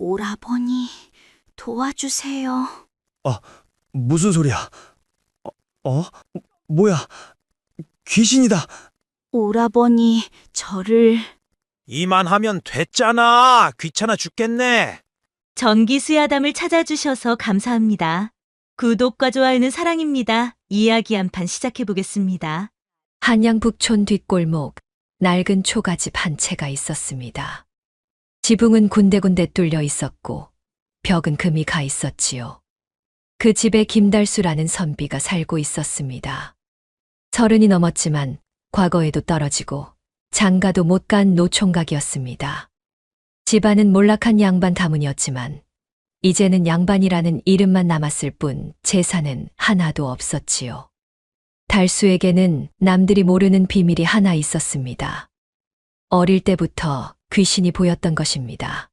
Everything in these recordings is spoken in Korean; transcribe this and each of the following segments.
오라버니, 도와주세요. 무슨 소리야? 어? 뭐야? 귀신이다. 오라버니, 저를... 이만하면 됐잖아. 귀찮아 죽겠네. 전기 수야담을 찾아주셔서 감사합니다. 구독과 좋아요는 사랑입니다. 이야기 한 판 시작해 보겠습니다. 한양북촌 뒷골목 낡은 초가집 한 채가 있었습니다. 지붕은 군데군데 뚫려 있었고 벽은 금이 가 있었지요. 그 집에 김달수라는 선비가 살고 있었습니다. 30이 넘었지만 과거에도 떨어지고 장가도 못 간 노총각이었습니다. 집안은 몰락한 양반 가문이었지만 이제는 양반이라는 이름만 남았을 뿐 재산은 하나도 없었지요. 달수에게는 남들이 모르는 비밀이 하나 있었습니다. 어릴 때부터 귀신이 보였던 것입니다.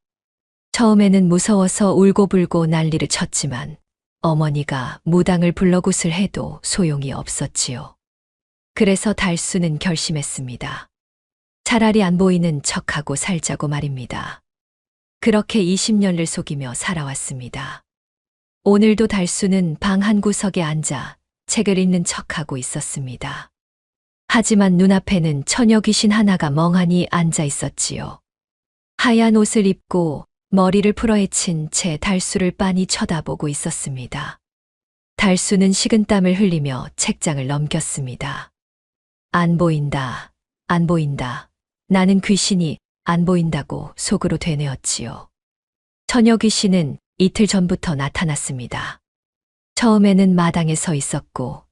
처음에는 무서워서 울고불고 난리를 쳤지만 어머니가 무당을 불러 굿을 해도 소용이 없었지요. 그래서 달수는 결심했습니다. 차라리 안 보이는 척하고 살자고 말입니다. 그렇게 20년을 속이며 살아왔습니다. 오늘도 달수는 방 한 구석에 앉아 책을 읽는 척하고 있었습니다. 하지만 눈앞에는 처녀 귀신 하나가 멍하니 앉아 있었지요. 하얀 옷을 입고 머리를 풀어헤친 채 달수를 빤히 쳐다보고 있었습니다. 달수는 식은땀을 흘리며 책장을 넘겼습니다. 안 보인다, 안 보인다. 나는 귀신이 안 보인다고 속으로 되뇌었지요. 처녀 귀신은 이틀 전부터 나타났습니다. 처음에는 마당에 서 있었고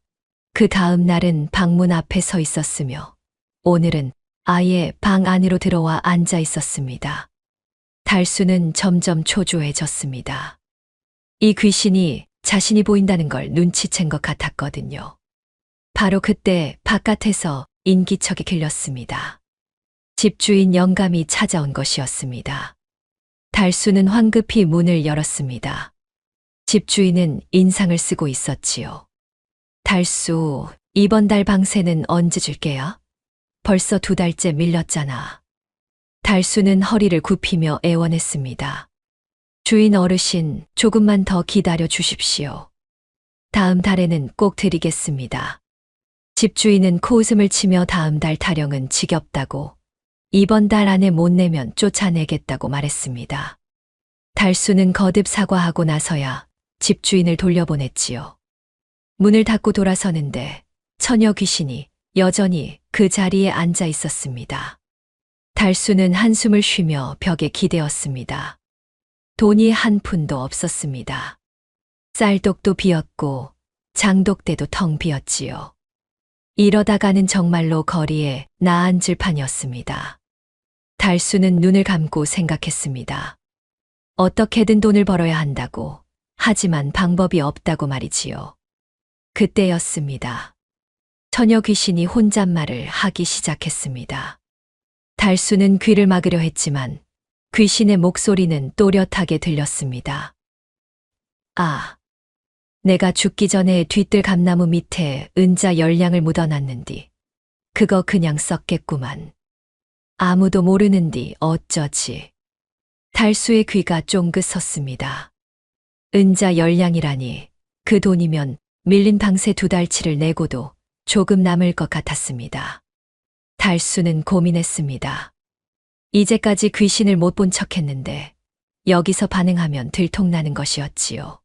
그 다음 날은 방문 앞에 서 있었으며 오늘은 아예 방 안으로 들어와 앉아 있었습니다. 달수는 점점 초조해졌습니다. 이 귀신이 자신이 보인다는 걸 눈치챈 것 같았거든요. 바로 그때 바깥에서 인기척이 길렀습니다. 집주인 영감이 찾아온 것이었습니다. 달수는 황급히 문을 열었습니다. 집주인은 인상을 쓰고 있었지요. 달수, 이번 달 방세는 언제 줄게요? 벌써 2달째 밀렸잖아. 달수는 허리를 굽히며 애원했습니다. 주인 어르신, 조금만 더 기다려 주십시오. 다음 달에는 꼭 드리겠습니다. 집주인은 코웃음을 치며 다음 달 타령은 지겹다고 이번 달 안에 못 내면 쫓아내겠다고 말했습니다. 달수는 거듭 사과하고 나서야 집주인을 돌려보냈지요. 문을 닫고 돌아서는데 처녀 귀신이 여전히 그 자리에 앉아 있었습니다. 달수는 한숨을 쉬며 벽에 기대었습니다. 돈이 한 푼도 없었습니다. 쌀독도 비었고 장독대도 텅 비었지요. 이러다가는 정말로 거리에 나앉을 판이었습니다. 달수는 눈을 감고 생각했습니다. 어떻게든 돈을 벌어야 한다고, 하지만 방법이 없다고 말이지요. 그때였습니다. 처녀 귀신이 혼잣말을 하기 시작했습니다. 달수는 귀를 막으려 했지만 귀신의 목소리는 또렷하게 들렸습니다. 아, 내가 죽기 전에 뒤뜰 감나무 밑에 은자 10냥을 묻어놨는디. 그거 그냥 썼겠구만. 아무도 모르는디 어쩌지. 달수의 귀가 쫑긋 섰습니다. 은자 10냥이라니 그 돈이면 밀린 방세 2달치를 내고도 조금 남을 것 같았습니다. 달수는 고민했습니다. 이제까지 귀신을 못 본 척했는데 여기서 반응하면 들통나는 것이었지요.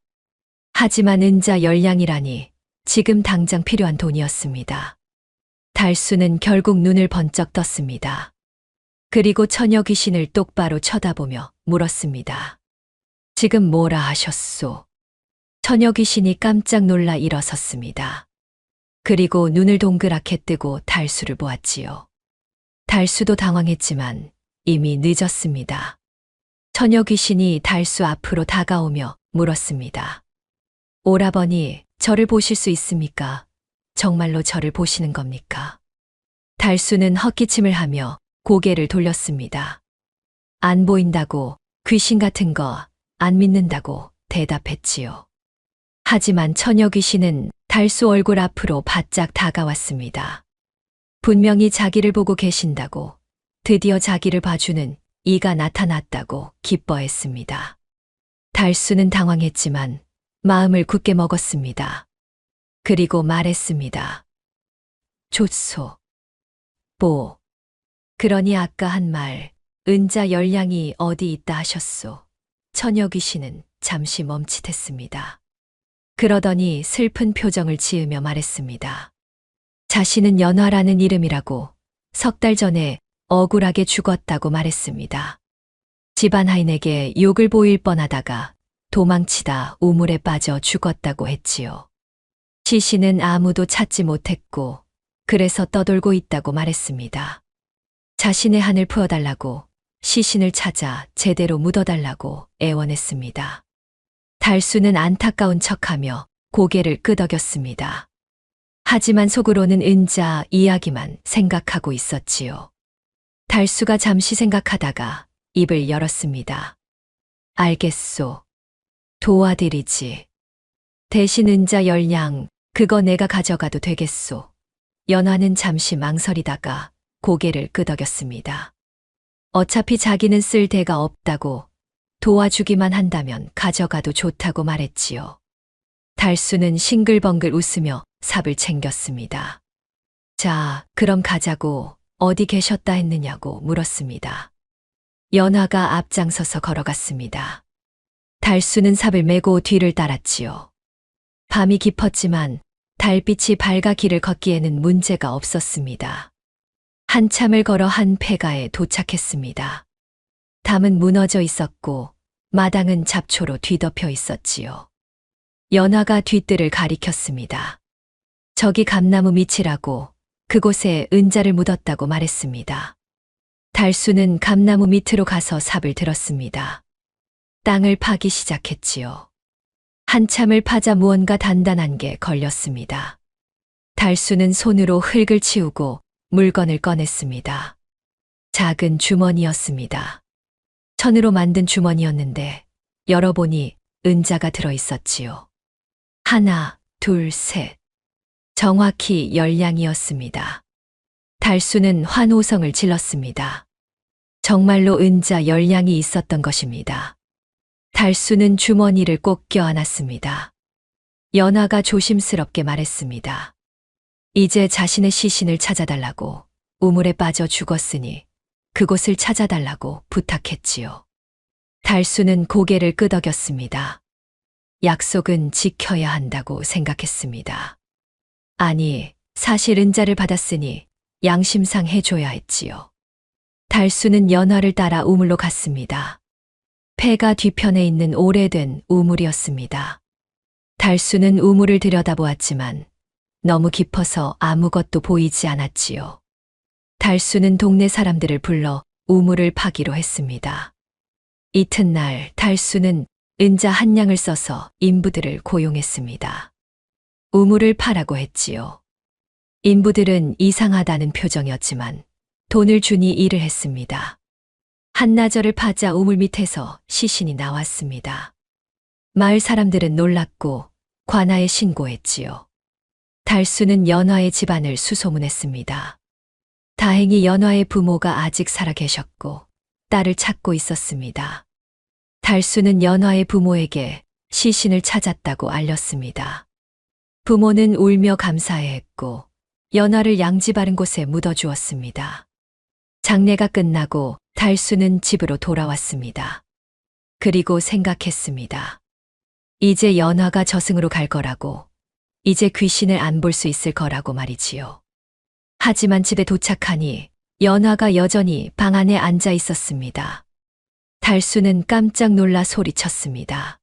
하지만 은자 10냥이라니 지금 당장 필요한 돈이었습니다. 달수는 결국 눈을 번쩍 떴습니다. 그리고 처녀 귀신을 똑바로 쳐다보며 물었습니다. 지금 뭐라 하셨소? 처녀 귀신이 깜짝 놀라 일어섰습니다. 그리고 눈을 동그랗게 뜨고 달수를 보았지요. 달수도 당황했지만 이미 늦었습니다. 처녀 귀신이 달수 앞으로 다가오며 물었습니다. 오라버니, 저를 보실 수 있습니까? 정말로 저를 보시는 겁니까? 달수는 헛기침을 하며 고개를 돌렸습니다. 안 보인다고, 귀신 같은 거 안 믿는다고 대답했지요. 하지만 처녀 귀신은 달수 얼굴 앞으로 바짝 다가왔습니다. 분명히 자기를 보고 계신다고, 드디어 자기를 봐주는 이가 나타났다고 기뻐했습니다. 달수는 당황했지만 마음을 굳게 먹었습니다. 그리고 말했습니다. 좋소. 뭐. 그러니 아까 한 말, 은자 열량이 어디 있다 하셨소. 처녀 귀신은 잠시 멈칫했습니다. 그러더니 슬픈 표정을 지으며 말했습니다. 자신은 연화라는 이름이라고 3달 전에 억울하게 죽었다고 말했습니다. 집안 하인에게 욕을 보일 뻔하다가 도망치다 우물에 빠져 죽었다고 했지요. 시신은 아무도 찾지 못했고 그래서 떠돌고 있다고 말했습니다. 자신의 한을 풀어달라고 시신을 찾아 제대로 묻어달라고 애원했습니다. 달수는 안타까운 척하며 고개를 끄덕였습니다. 하지만 속으로는 은자 이야기만 생각하고 있었지요. 달수가 잠시 생각하다가 입을 열었습니다. 알겠소. 도와드리지. 대신 은자 열량, 그거 내가 가져가도 되겠소. 연화는 잠시 망설이다가 고개를 끄덕였습니다. 어차피 자기는 쓸 데가 없다고 도와주기만 한다면 가져가도 좋다고 말했지요. 달수는 싱글벙글 웃으며 삽을 챙겼습니다. 자, 그럼 가자고 어디 계셨다 했느냐고 물었습니다. 연화가 앞장서서 걸어갔습니다. 달수는 삽을 메고 뒤를 따랐지요. 밤이 깊었지만 달빛이 밝아 길을 걷기에는 문제가 없었습니다. 한참을 걸어 한 폐가에 도착했습니다. 담은 무너져 있었고 마당은 잡초로 뒤덮여 있었지요. 연화가 뒤뜰을 가리켰습니다. 저기 감나무 밑이라고 그곳에 은자를 묻었다고 말했습니다. 달수는 감나무 밑으로 가서 삽을 들었습니다. 땅을 파기 시작했지요. 한참을 파자 무언가 단단한 게 걸렸습니다. 달수는 손으로 흙을 치우고 물건을 꺼냈습니다. 작은 주머니였습니다. 천으로 만든 주머니였는데 열어보니 은자가 들어있었지요. 하나, 둘, 셋. 정확히 열량이었습니다. 달수는 환호성을 질렀습니다. 정말로 은자 열량이 있었던 것입니다. 달수는 주머니를 꼭 껴안았습니다. 연화가 조심스럽게 말했습니다. 이제 자신의 시신을 찾아달라고 우물에 빠져 죽었으니 그곳을 찾아달라고 부탁했지요. 달수는 고개를 끄덕였습니다. 약속은 지켜야 한다고 생각했습니다. 아니, 사실 은자를 받았으니 양심상 해줘야 했지요. 달수는 연화를 따라 우물로 갔습니다. 폐가 뒤편에 있는 오래된 우물이었습니다. 달수는 우물을 들여다보았지만 너무 깊어서 아무것도 보이지 않았지요. 달수는 동네 사람들을 불러 우물을 파기로 했습니다. 이튿날 달수는 은자 한 냥을 써서 인부들을 고용했습니다. 우물을 파라고 했지요. 인부들은 이상하다는 표정이었지만 돈을 주니 일을 했습니다. 한나절을 파자 우물 밑에서 시신이 나왔습니다. 마을 사람들은 놀랐고 관아에 신고했지요. 달수는 연화의 집안을 수소문했습니다. 다행히 연화의 부모가 아직 살아 계셨고 딸을 찾고 있었습니다. 달수는 연화의 부모에게 시신을 찾았다고 알렸습니다. 부모는 울며 감사해했고 연화를 양지 바른 곳에 묻어주었습니다. 장례가 끝나고 달수는 집으로 돌아왔습니다. 그리고 생각했습니다. 이제 연화가 저승으로 갈 거라고, 이제 귀신을 안 볼 수 있을 거라고 말이지요. 하지만 집에 도착하니 연화가 여전히 방 안에 앉아 있었습니다. 달수는 깜짝 놀라 소리쳤습니다.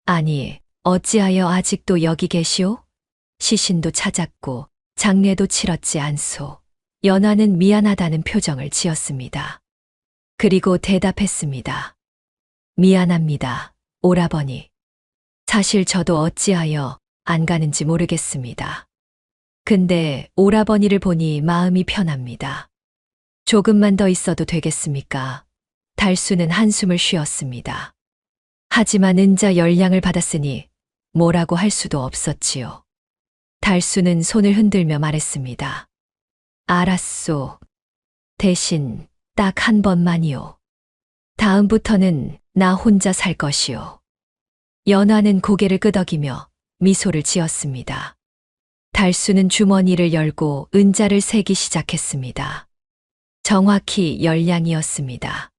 아니, 어찌하여 아직도 여기 계시오? 시신도 찾았고 장례도 치렀지 않소. 연화는 미안하다는 표정을 지었습니다. 그리고 대답했습니다. 미안합니다, 오라버니. 사실 저도 어찌하여 안 가는지 모르겠습니다. 근데 오라버니를 보니 마음이 편합니다. 조금만 더 있어도 되겠습니까? 달수는 한숨을 쉬었습니다. 하지만 은자 열량을 받았으니 뭐라고 할 수도 없었지요. 달수는 손을 흔들며 말했습니다. 알았소. 대신 딱 한 번만이요. 다음부터는 나 혼자 살 것이요. 연화는 고개를 끄덕이며 미소를 지었습니다. 달수는 주머니를 열고 은자를 세기 시작했습니다. 정확히 10냥이었습니다.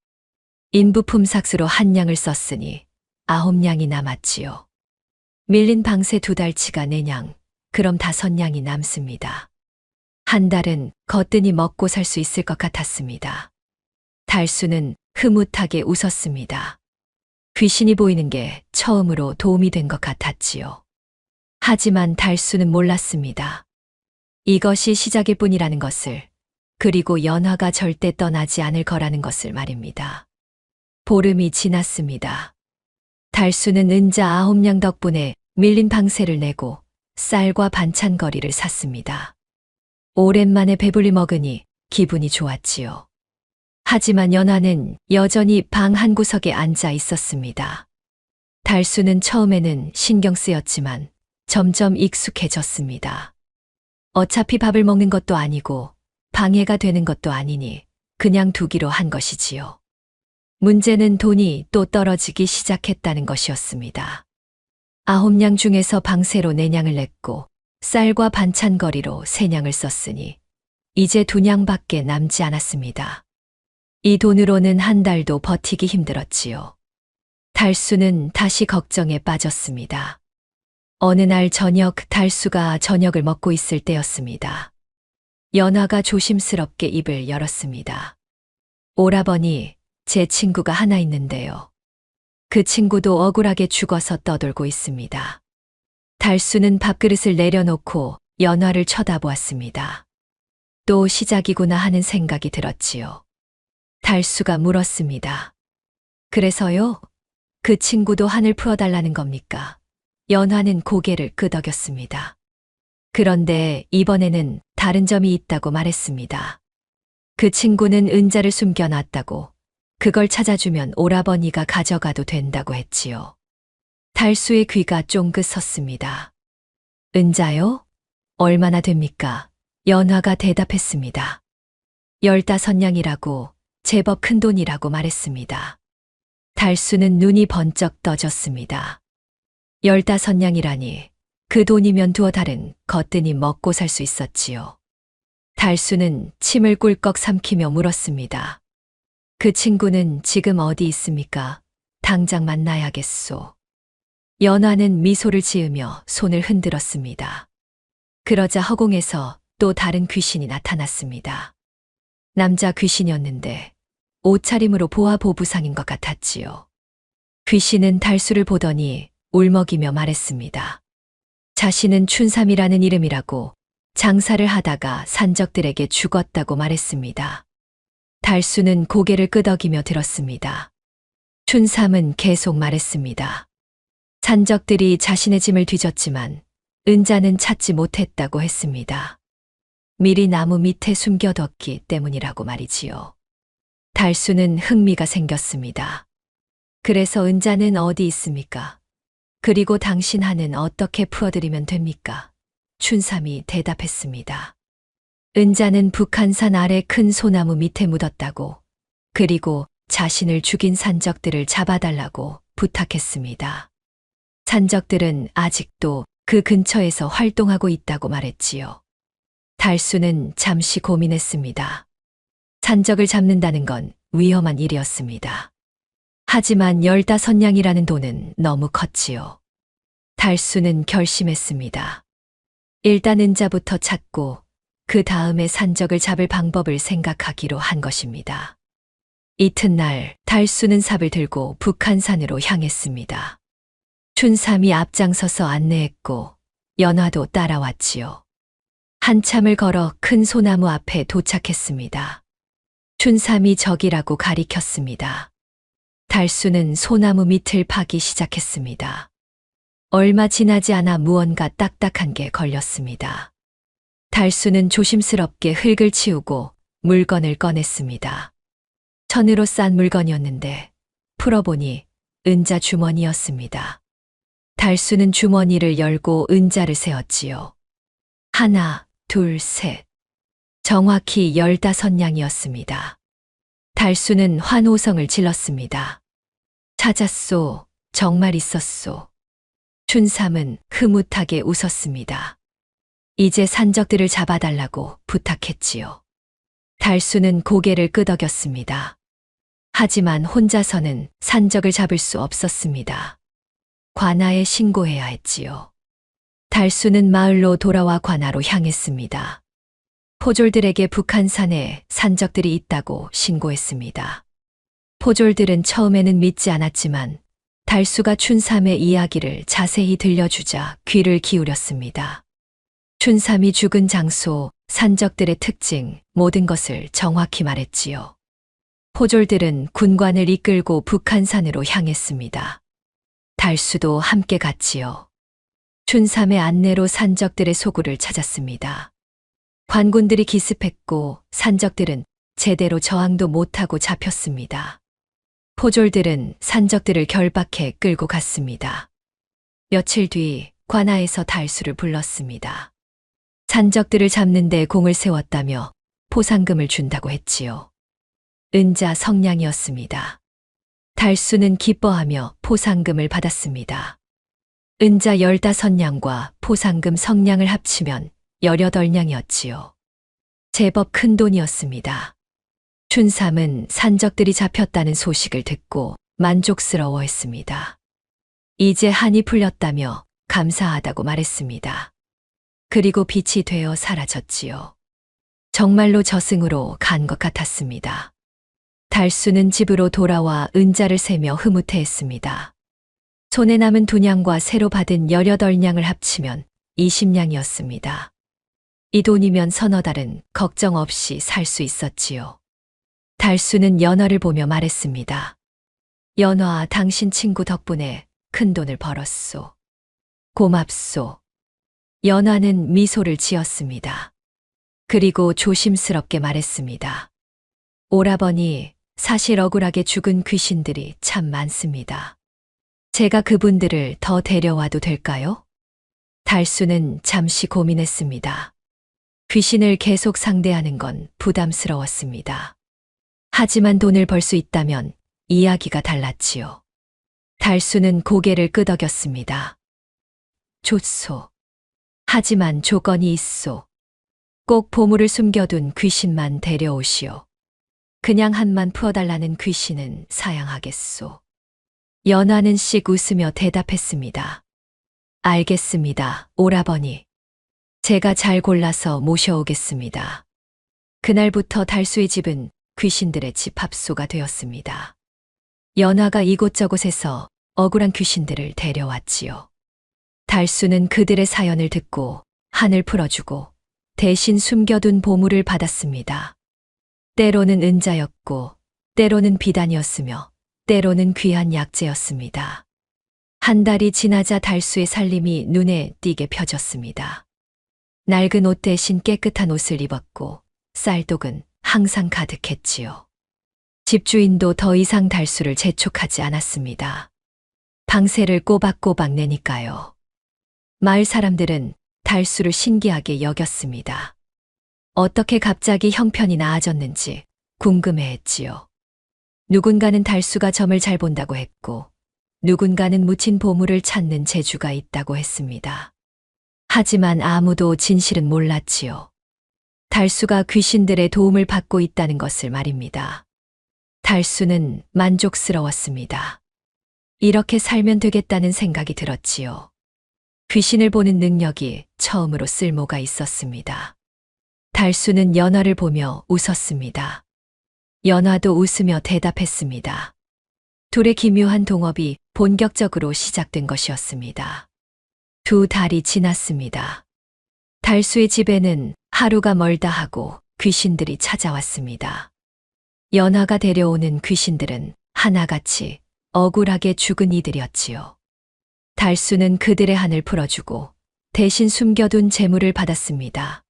인부품 삭수로 1냥을 썼으니 9냥이 남았지요. 밀린 방세 2달치가 4냥, 그럼 5냥이 남습니다. 한 달은 거뜬히 먹고 살 수 있을 것 같았습니다. 달수는 흐뭇하게 웃었습니다. 귀신이 보이는 게 처음으로 도움이 된 것 같았지요. 하지만 달수는 몰랐습니다. 이것이 시작일 뿐이라는 것을, 그리고 연화가 절대 떠나지 않을 거라는 것을 말입니다. 보름이 지났습니다. 달수는 은자 9냥 덕분에 밀린 방세를 내고 쌀과 반찬거리를 샀습니다. 오랜만에 배불리 먹으니 기분이 좋았지요. 하지만 연화는 여전히 방 한구석에 앉아 있었습니다. 달수는 처음에는 신경 쓰였지만 점점 익숙해졌습니다. 어차피 밥을 먹는 것도 아니고 방해가 되는 것도 아니니 그냥 두기로 한 것이지요. 문제는 돈이 또 떨어지기 시작했다는 것이었습니다. 9냥 중에서 방세로 4냥을 냈고 쌀과 반찬거리로 3냥을 썼으니 이제 2냥밖에 남지 않았습니다. 이 돈으로는 한 달도 버티기 힘들었지요. 달수는 다시 걱정에 빠졌습니다. 어느 날 저녁 달수가 저녁을 먹고 있을 때였습니다. 연화가 조심스럽게 입을 열었습니다. 오라버니, 제 친구가 하나 있는데요. 그 친구도 억울하게 죽어서 떠돌고 있습니다. 달수는 밥그릇을 내려놓고 연화를 쳐다보았습니다. 또 시작이구나 하는 생각이 들었지요. 달수가 물었습니다. 그래서요? 그 친구도 한을 풀어달라는 겁니까? 연화는 고개를 끄덕였습니다. 그런데 이번에는 다른 점이 있다고 말했습니다. 그 친구는 은자를 숨겨놨다고, 그걸 찾아주면 오라버니가 가져가도 된다고 했지요. 달수의 귀가 쫑긋 섰습니다. 은자요? 얼마나 됩니까? 연화가 대답했습니다. 15냥이라고, 제법 큰 돈이라고 말했습니다. 달수는 눈이 번쩍 떠졌습니다. 15냥이라니, 그 돈이면 두어 달은 거뜬히 먹고 살 수 있었지요. 달수는 침을 꿀꺽 삼키며 물었습니다. 그 친구는 지금 어디 있습니까? 당장 만나야겠소. 연화는 미소를 지으며 손을 흔들었습니다. 그러자 허공에서 또 다른 귀신이 나타났습니다. 남자 귀신이었는데 옷차림으로 보아보부상인 것 같았지요. 귀신은 달수를 보더니 울먹이며 말했습니다. 자신은 춘삼이라는 이름이라고 장사를 하다가 산적들에게 죽었다고 말했습니다. 달수는 고개를 끄덕이며 들었습니다. 춘삼은 계속 말했습니다. 산적들이 자신의 짐을 뒤졌지만 은자는 찾지 못했다고 했습니다. 미리 나무 밑에 숨겨뒀기 때문이라고 말이지요. 달수는 흥미가 생겼습니다. 그래서 은자는 어디 있습니까? 그리고 당신 한은 어떻게 풀어드리면 됩니까? 춘삼이 대답했습니다. 은자는 북한산 아래 큰 소나무 밑에 묻었다고, 그리고 자신을 죽인 산적들을 잡아달라고 부탁했습니다. 산적들은 아직도 그 근처에서 활동하고 있다고 말했지요. 달수는 잠시 고민했습니다. 산적을 잡는다는 건 위험한 일이었습니다. 하지만 15냥이라는 돈은 너무 컸지요. 달수는 결심했습니다. 일단 은자부터 찾고 그 다음에 산적을 잡을 방법을 생각하기로 한 것입니다. 이튿날 달수는 삽을 들고 북한산으로 향했습니다. 춘삼이 앞장서서 안내했고 연화도 따라왔지요. 한참을 걸어 큰 소나무 앞에 도착했습니다. 춘삼이 적이라고 가리켰습니다. 달수는 소나무 밑을 파기 시작했습니다. 얼마 지나지 않아 무언가 딱딱한 게 걸렸습니다. 달수는 조심스럽게 흙을 치우고 물건을 꺼냈습니다. 천으로 싼 물건이었는데 풀어보니 은자 주머니였습니다. 달수는 주머니를 열고 은자를 세었지요. 하나, 둘, 셋. 정확히 15냥이었습니다. 달수는 환호성을 질렀습니다. 찾았소. 정말 있었소. 춘삼은 흐뭇하게 웃었습니다. 이제 산적들을 잡아달라고 부탁했지요. 달수는 고개를 끄덕였습니다. 하지만 혼자서는 산적을 잡을 수 없었습니다. 관아에 신고해야 했지요. 달수는 마을로 돌아와 관아로 향했습니다. 포졸들에게 북한산에 산적들이 있다고 신고했습니다. 포졸들은 처음에는 믿지 않았지만 달수가 춘삼의 이야기를 자세히 들려주자 귀를 기울였습니다. 춘삼이 죽은 장소, 산적들의 특징, 모든 것을 정확히 말했지요. 포졸들은 군관을 이끌고 북한산으로 향했습니다. 달수도 함께 갔지요. 춘삼의 안내로 산적들의 소굴을 찾았습니다. 관군들이 기습했고 산적들은 제대로 저항도 못하고 잡혔습니다. 포졸들은 산적들을 결박해 끌고 갔습니다. 며칠 뒤 관아에서 달수를 불렀습니다. 산적들을 잡는데 공을 세웠다며 포상금을 준다고 했지요. 은자 성냥이었습니다. 달수는 기뻐하며 포상금을 받았습니다. 은자 15냥과 포상금 성냥을 합치면 18냥이었지요. 제법 큰 돈이었습니다. 춘삼은 산적들이 잡혔다는 소식을 듣고 만족스러워했습니다. 이제 한이 풀렸다며 감사하다고 말했습니다. 그리고 빛이 되어 사라졌지요. 정말로 저승으로 간 것 같았습니다. 달수는 집으로 돌아와 은자를 세며 흐뭇해했습니다. 손에 남은 2냥과 새로 받은 18냥을 합치면 20냥이었습니다. 이 돈이면 서너 달은 걱정 없이 살 수 있었지요. 달수는 연화를 보며 말했습니다. 연화, 당신 친구 덕분에 큰 돈을 벌었소. 고맙소. 연화는 미소를 지었습니다. 그리고 조심스럽게 말했습니다. 오라버니, 사실 억울하게 죽은 귀신들이 참 많습니다. 제가 그분들을 더 데려와도 될까요? 달수는 잠시 고민했습니다. 귀신을 계속 상대하는 건 부담스러웠습니다. 하지만 돈을 벌 수 있다면 이야기가 달랐지요. 달수는 고개를 끄덕였습니다. 좋소. 하지만 조건이 있소. 꼭 보물을 숨겨둔 귀신만 데려오시오. 그냥 한만 풀어달라는 귀신은 사양하겠소. 연화는 씩 웃으며 대답했습니다. 알겠습니다, 오라버니. 제가 잘 골라서 모셔오겠습니다. 그날부터 달수의 집은 귀신들의 집합소가 되었습니다. 연화가 이곳저곳에서 억울한 귀신들을 데려왔지요. 달수는 그들의 사연을 듣고 한을 풀어주고 대신 숨겨둔 보물을 받았습니다. 때로는 은자였고 때로는 비단이었으며 때로는 귀한 약재였습니다. 한 달이 지나자 달수의 살림이 눈에 띄게 펴졌습니다. 낡은 옷 대신 깨끗한 옷을 입었고 쌀독은 항상 가득했지요. 집주인도 더 이상 달수를 재촉하지 않았습니다. 방세를 꼬박꼬박 내니까요. 마을 사람들은 달수를 신기하게 여겼습니다. 어떻게 갑자기 형편이 나아졌는지 궁금해했지요. 누군가는 달수가 점을 잘 본다고 했고, 누군가는 묻힌 보물을 찾는 재주가 있다고 했습니다. 하지만 아무도 진실은 몰랐지요. 달수가 귀신들의 도움을 받고 있다는 것을 말입니다. 달수는 만족스러웠습니다. 이렇게 살면 되겠다는 생각이 들었지요. 귀신을 보는 능력이 처음으로 쓸모가 있었습니다. 달수는 연화를 보며 웃었습니다. 연화도 웃으며 대답했습니다. 둘의 기묘한 동업이 본격적으로 시작된 것이었습니다. 2달이 지났습니다. 달수의 집에는 하루가 멀다 하고 귀신들이 찾아왔습니다. 연화가 데려오는 귀신들은 하나같이 억울하게 죽은 이들이었지요. 달수는 그들의 한을 풀어주고 대신 숨겨둔 재물을 받았습니다.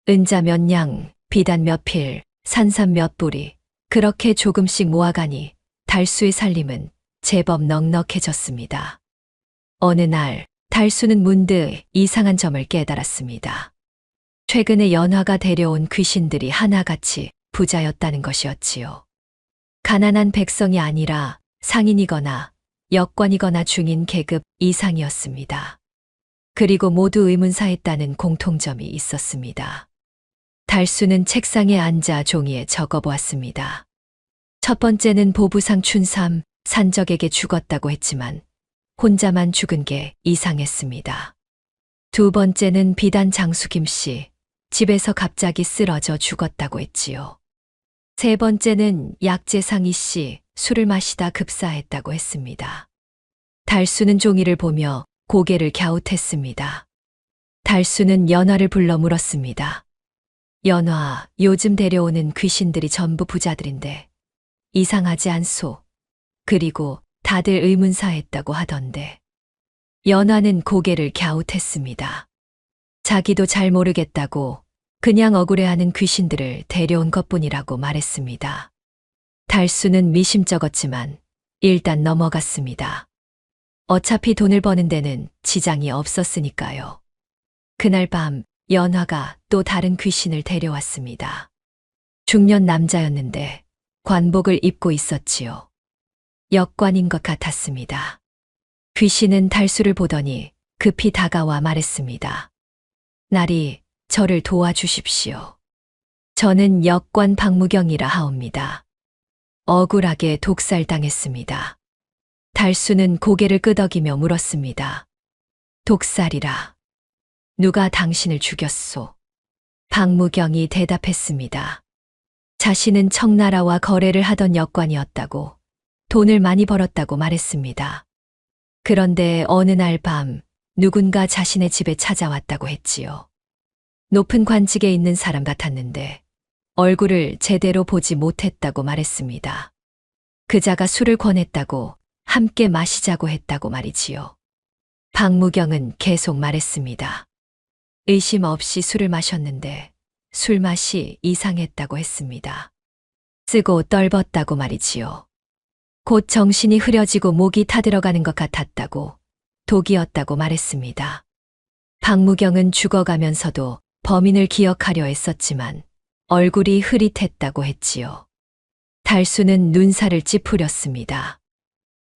은자 몇 냥, 비단 몇 필, 산삼 몇 뿌리, 그렇게 조금씩 모아가니 달수의 살림은 제법 넉넉해졌습니다. 어느 날 달수는 문득 이상한 점을 깨달았습니다. 최근에 연화가 데려온 귀신들이 하나같이 부자였다는 것이었지요. 가난한 백성이 아니라 상인이거나 여권이거나 중인 계급 이상이었습니다. 그리고 모두 의문사했다는 공통점이 있었습니다. 달수는 책상에 앉아 종이에 적어보았습니다. 첫 번째는 보부상 춘삼, 산적에게 죽었다고 했지만 혼자만 죽은 게 이상했습니다. 두 번째는 비단 장수김 씨, 집에서 갑자기 쓰러져 죽었다고 했지요. 세 번째는 약재상이 씨, 술을 마시다 급사했다고 했습니다. 달수는 종이를 보며 고개를 갸웃했습니다. 달수는 연화를 불러 물었습니다. 연화, 요즘 데려오는 귀신들이 전부 부자들인데 이상하지 않소? 그리고 다들 의문사했다고 하던데. 연화는 고개를 갸웃했습니다. 자기도 잘 모르겠다고 그냥 억울해하는 귀신들을 데려온 것뿐이라고 말했습니다. 달수는 미심쩍었지만 일단 넘어갔습니다. 어차피 돈을 버는 데는 지장이 없었으니까요. 그날 밤 연화가 또 다른 귀신을 데려왔습니다. 중년 남자였는데 관복을 입고 있었지요. 역관인 것 같았습니다. 귀신은 달수를 보더니 급히 다가와 말했습니다. 나리, 저를 도와주십시오. 저는 역관 박무경이라 하옵니다. 억울하게 독살당했습니다. 달수는 고개를 끄덕이며 물었습니다. 독살이라. 누가 당신을 죽였소? 박무경이 대답했습니다. 자신은 청나라와 거래를 하던 역관이었다고, 돈을 많이 벌었다고 말했습니다. 그런데 어느 날 밤 누군가 자신의 집에 찾아왔다고 했지요. 높은 관직에 있는 사람 같았는데 얼굴을 제대로 보지 못했다고 말했습니다. 그자가 술을 권했다고, 함께 마시자고 했다고 말이지요. 박무경은 계속 말했습니다. 의심 없이 술을 마셨는데 술 맛이 이상했다고 했습니다. 쓰고 떨벗다고 말이지요. 곧 정신이 흐려지고 목이 타들어가는 것 같았다고, 독이었다고 말했습니다. 박무경은 죽어가면서도 범인을 기억하려 했었지만 얼굴이 흐릿했다고 했지요. 달수는 눈살을 찌푸렸습니다.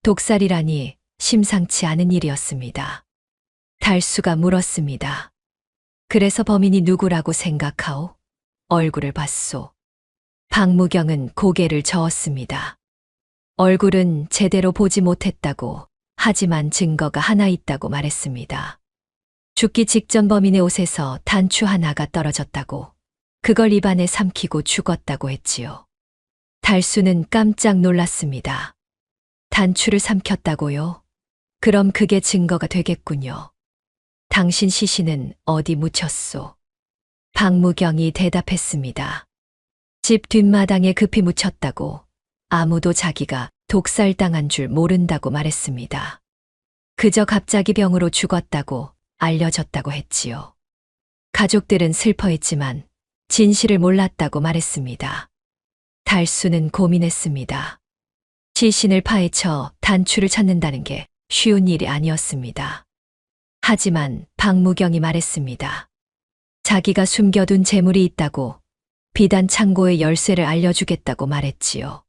독살이라니 심상치 않은 일이었습니다. 달수가 물었습니다. 그래서 범인이 누구라고 생각하오? 얼굴을 봤소. 박무경은 고개를 저었습니다. 얼굴은 제대로 보지 못했다고, 하지만 증거가 하나 있다고 말했습니다. 죽기 직전 범인의 옷에서 단추 하나가 떨어졌다고, 그걸 입안에 삼키고 죽었다고 했지요. 달수는 깜짝 놀랐습니다. 단추를 삼켰다고요? 그럼 그게 증거가 되겠군요. 당신 시신은 어디 묻혔소? 박무경이 대답했습니다. 집 뒷마당에 급히 묻혔다고, 아무도 자기가 독살당한 줄 모른다고 말했습니다. 그저 갑자기 병으로 죽었다고 알려졌다고 했지요. 가족들은 슬퍼했지만 진실을 몰랐다고 말했습니다. 달수는 고민했습니다. 시신을 파헤쳐 단추를 찾는다는 게 쉬운 일이 아니었습니다. 하지만 박무경이 말했습니다. 자기가 숨겨둔 재물이 있다고, 비단 창고의 열쇠를 알려주겠다고 말했지요.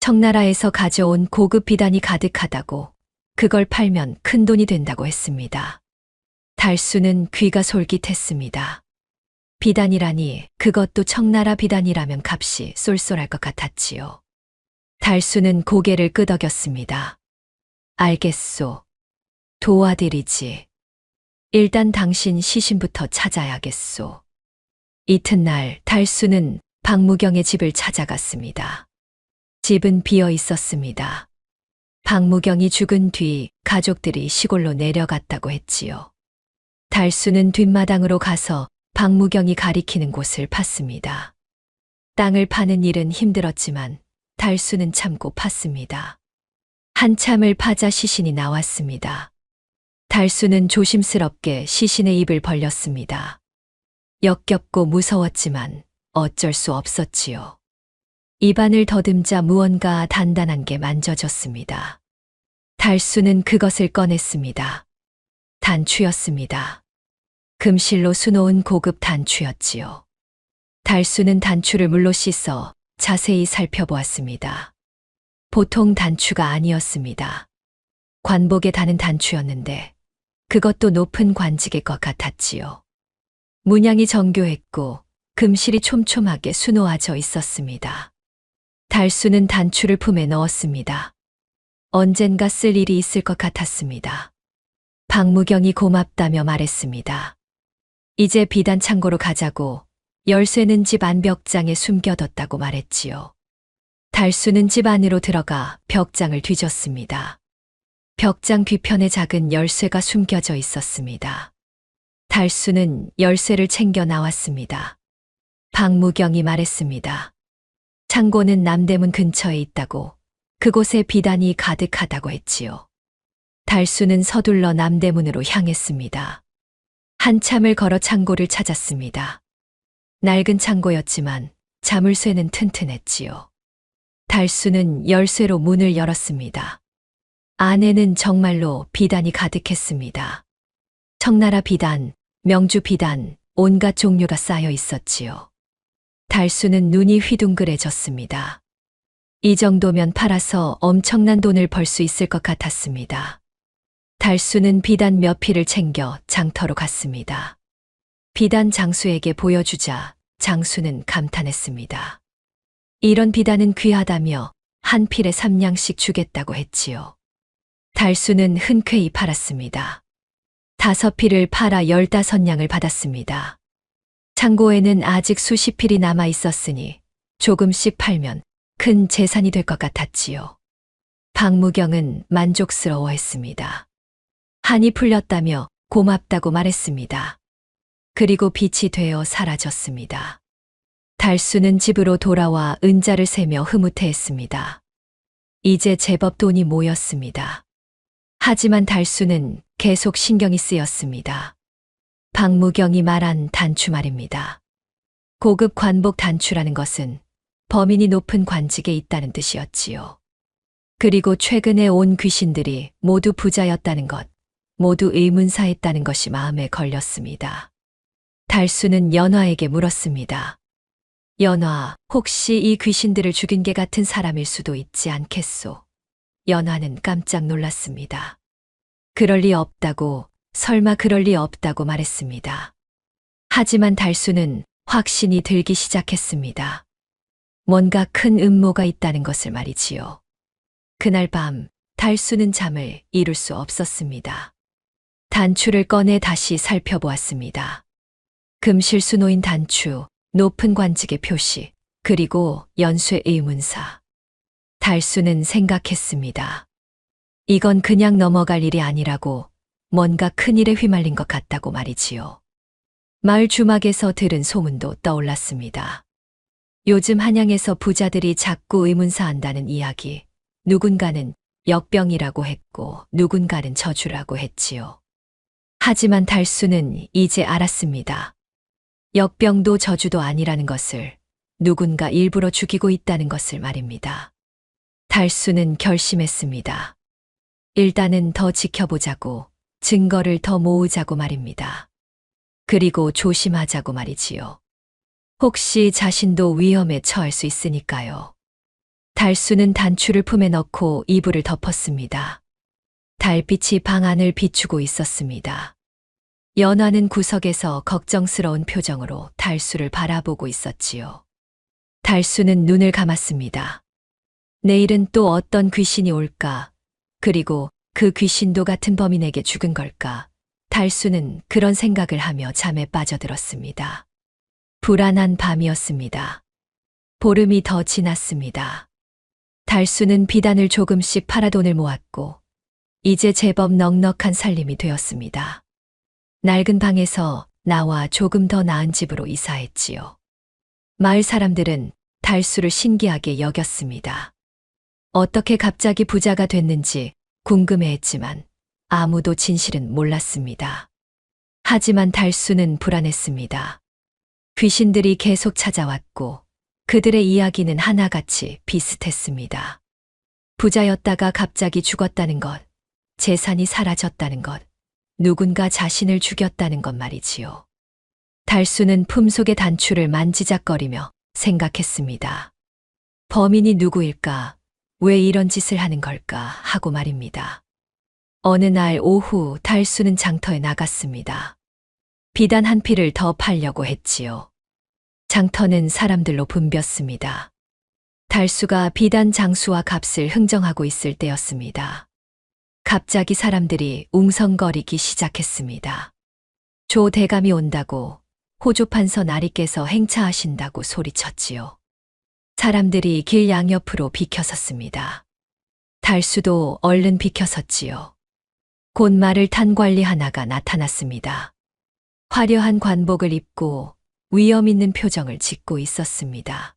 청나라에서 가져온 고급 비단이 가득하다고, 그걸 팔면 큰 돈이 된다고 했습니다. 달수는 귀가 솔깃했습니다. 비단이라니, 그것도 청나라 비단이라면 값이 쏠쏠할 것 같았지요. 달수는 고개를 끄덕였습니다. 알겠소. 도와드리지. 일단 당신 시신부터 찾아야겠소. 이튿날 달수는 박무경의 집을 찾아갔습니다. 집은 비어 있었습니다. 박무경이 죽은 뒤 가족들이 시골로 내려갔다고 했지요. 달수는 뒷마당으로 가서 박무경이 가리키는 곳을 팠습니다. 땅을 파는 일은 힘들었지만 달수는 참고 팠습니다. 한참을 파자 시신이 나왔습니다. 달수는 조심스럽게 시신의 입을 벌렸습니다. 역겹고 무서웠지만 어쩔 수 없었지요. 입안을 더듬자 무언가 단단한 게 만져졌습니다. 달수는 그것을 꺼냈습니다. 단추였습니다. 금실로 수놓은 고급 단추였지요. 달수는 단추를 물로 씻어 자세히 살펴보았습니다. 보통 단추가 아니었습니다. 관복에 다는 단추였는데 그것도 높은 관직의 것 같았지요. 문양이 정교했고 금실이 촘촘하게 수놓아져 있었습니다. 달수는 단추를 품에 넣었습니다. 언젠가 쓸 일이 있을 것 같았습니다. 박무경이 고맙다며 말했습니다. 이제 비단 창고로 가자고 열쇠는 집 안 벽장에 숨겨뒀다고 말했지요. 달수는 집 안으로 들어가 벽장을 뒤졌습니다. 벽장 뒤편에 작은 열쇠가 숨겨져 있었습니다. 달수는 열쇠를 챙겨 나왔습니다. 박무경이 말했습니다. 창고는 남대문 근처에 있다고, 그곳에 비단이 가득하다고 했지요. 달수는 서둘러 남대문으로 향했습니다. 한참을 걸어 창고를 찾았습니다. 낡은 창고였지만 자물쇠는 튼튼했지요. 달수는 열쇠로 문을 열었습니다. 안에는 정말로 비단이 가득했습니다. 청나라 비단, 명주 비단, 온갖 종류가 쌓여 있었지요. 달수는 눈이 휘둥그레졌습니다. 이 정도면 팔아서 엄청난 돈을 벌 수 있을 것 같았습니다. 달수는 비단 몇 필을 챙겨 장터로 갔습니다. 비단 장수에게 보여주자 장수는 감탄했습니다. 이런 비단은 귀하다며 한 필에 3냥씩 주겠다고 했지요. 달수는 흔쾌히 팔았습니다. 5필을 팔아 15냥을 받았습니다. 창고에는 아직 수십 필이 남아 있었으니 조금씩 팔면 큰 재산이 될 것 같았지요. 박무경은 만족스러워했습니다. 한이 풀렸다며 고맙다고 말했습니다. 그리고 빛이 되어 사라졌습니다. 달수는 집으로 돌아와 은자를 세며 흐뭇해했습니다. 이제 제법 돈이 모였습니다. 하지만 달수는 계속 신경이 쓰였습니다. 박무경이 말한 단추 말입니다. 고급 관복 단추라는 것은 범인이 높은 관직에 있다는 뜻이었지요. 그리고 최근에 온 귀신들이 모두 부자였다는 것, 모두 의문사했다는 것이 마음에 걸렸습니다. 달수는 연화에게 물었습니다. 연화, 혹시 이 귀신들을 죽인 게 같은 사람일 수도 있지 않겠소? 연화는 깜짝 놀랐습니다. 그럴 리 없다고, 설마 그럴 리 없다고 말했습니다. 하지만 달수는 확신이 들기 시작했습니다. 뭔가 큰 음모가 있다는 것을 말이지요. 그날 밤 달수는 잠을 이룰 수 없었습니다. 단추를 꺼내 다시 살펴보았습니다. 금실수 놓인 단추, 높은 관직의 표시, 그리고 연쇄 의문사. 달수는 생각했습니다. 이건 그냥 넘어갈 일이 아니라고, 뭔가 큰일에 휘말린 것 같다고 말이지요. 마을 주막에서 들은 소문도 떠올랐습니다. 요즘 한양에서 부자들이 자꾸 의문사한다는 이야기, 누군가는 역병이라고 했고 누군가는 저주라고 했지요. 하지만 달수는 이제 알았습니다. 역병도 저주도 아니라는 것을, 누군가 일부러 죽이고 있다는 것을 말입니다. 달수는 결심했습니다. 일단은 더 지켜보자고, 증거를 더 모으자고 말입니다. 그리고 조심하자고 말이지요. 혹시 자신도 위험에 처할 수 있으니까요. 달수는 단추를 품에 넣고 이불을 덮었습니다. 달빛이 방 안을 비추고 있었습니다. 연화는 구석에서 걱정스러운 표정으로 달수를 바라보고 있었지요. 달수는 눈을 감았습니다. 내일은 또 어떤 귀신이 올까? 그리고 그 귀신도 같은 범인에게 죽은 걸까? 달수는 그런 생각을 하며 잠에 빠져들었습니다. 불안한 밤이었습니다. 보름이 더 지났습니다. 달수는 비단을 조금씩 팔아 돈을 모았고 이제 제법 넉넉한 살림이 되었습니다. 낡은 방에서 나와 조금 더 나은 집으로 이사했지요. 마을 사람들은 달수를 신기하게 여겼습니다. 어떻게 갑자기 부자가 됐는지 궁금해했지만 아무도 진실은 몰랐습니다. 하지만 달수는 불안했습니다. 귀신들이 계속 찾아왔고 그들의 이야기는 하나같이 비슷했습니다. 부자였다가 갑자기 죽었다는 것, 재산이 사라졌다는 것, 누군가 자신을 죽였다는 것 말이지요. 달수는 품속의 단추를 만지작거리며 생각했습니다. 범인이 누구일까? 왜 이런 짓을 하는 걸까? 하고 말입니다. 어느 날 오후 달수는 장터에 나갔습니다. 비단 한 피를 더 팔려고 했지요. 장터는 사람들로 붐볐습니다. 달수가 비단 장수와 값을 흥정하고 있을 때였습니다. 갑자기 사람들이 웅성거리기 시작했습니다. 조 대감이 온다고, 호조판서 나리께서 행차하신다고 소리쳤지요. 사람들이 길 양옆으로 비켜섰습니다. 달수도 얼른 비켜섰지요. 곧 말을 탄 관리 하나가 나타났습니다. 화려한 관복을 입고 위엄 있는 표정을 짓고 있었습니다.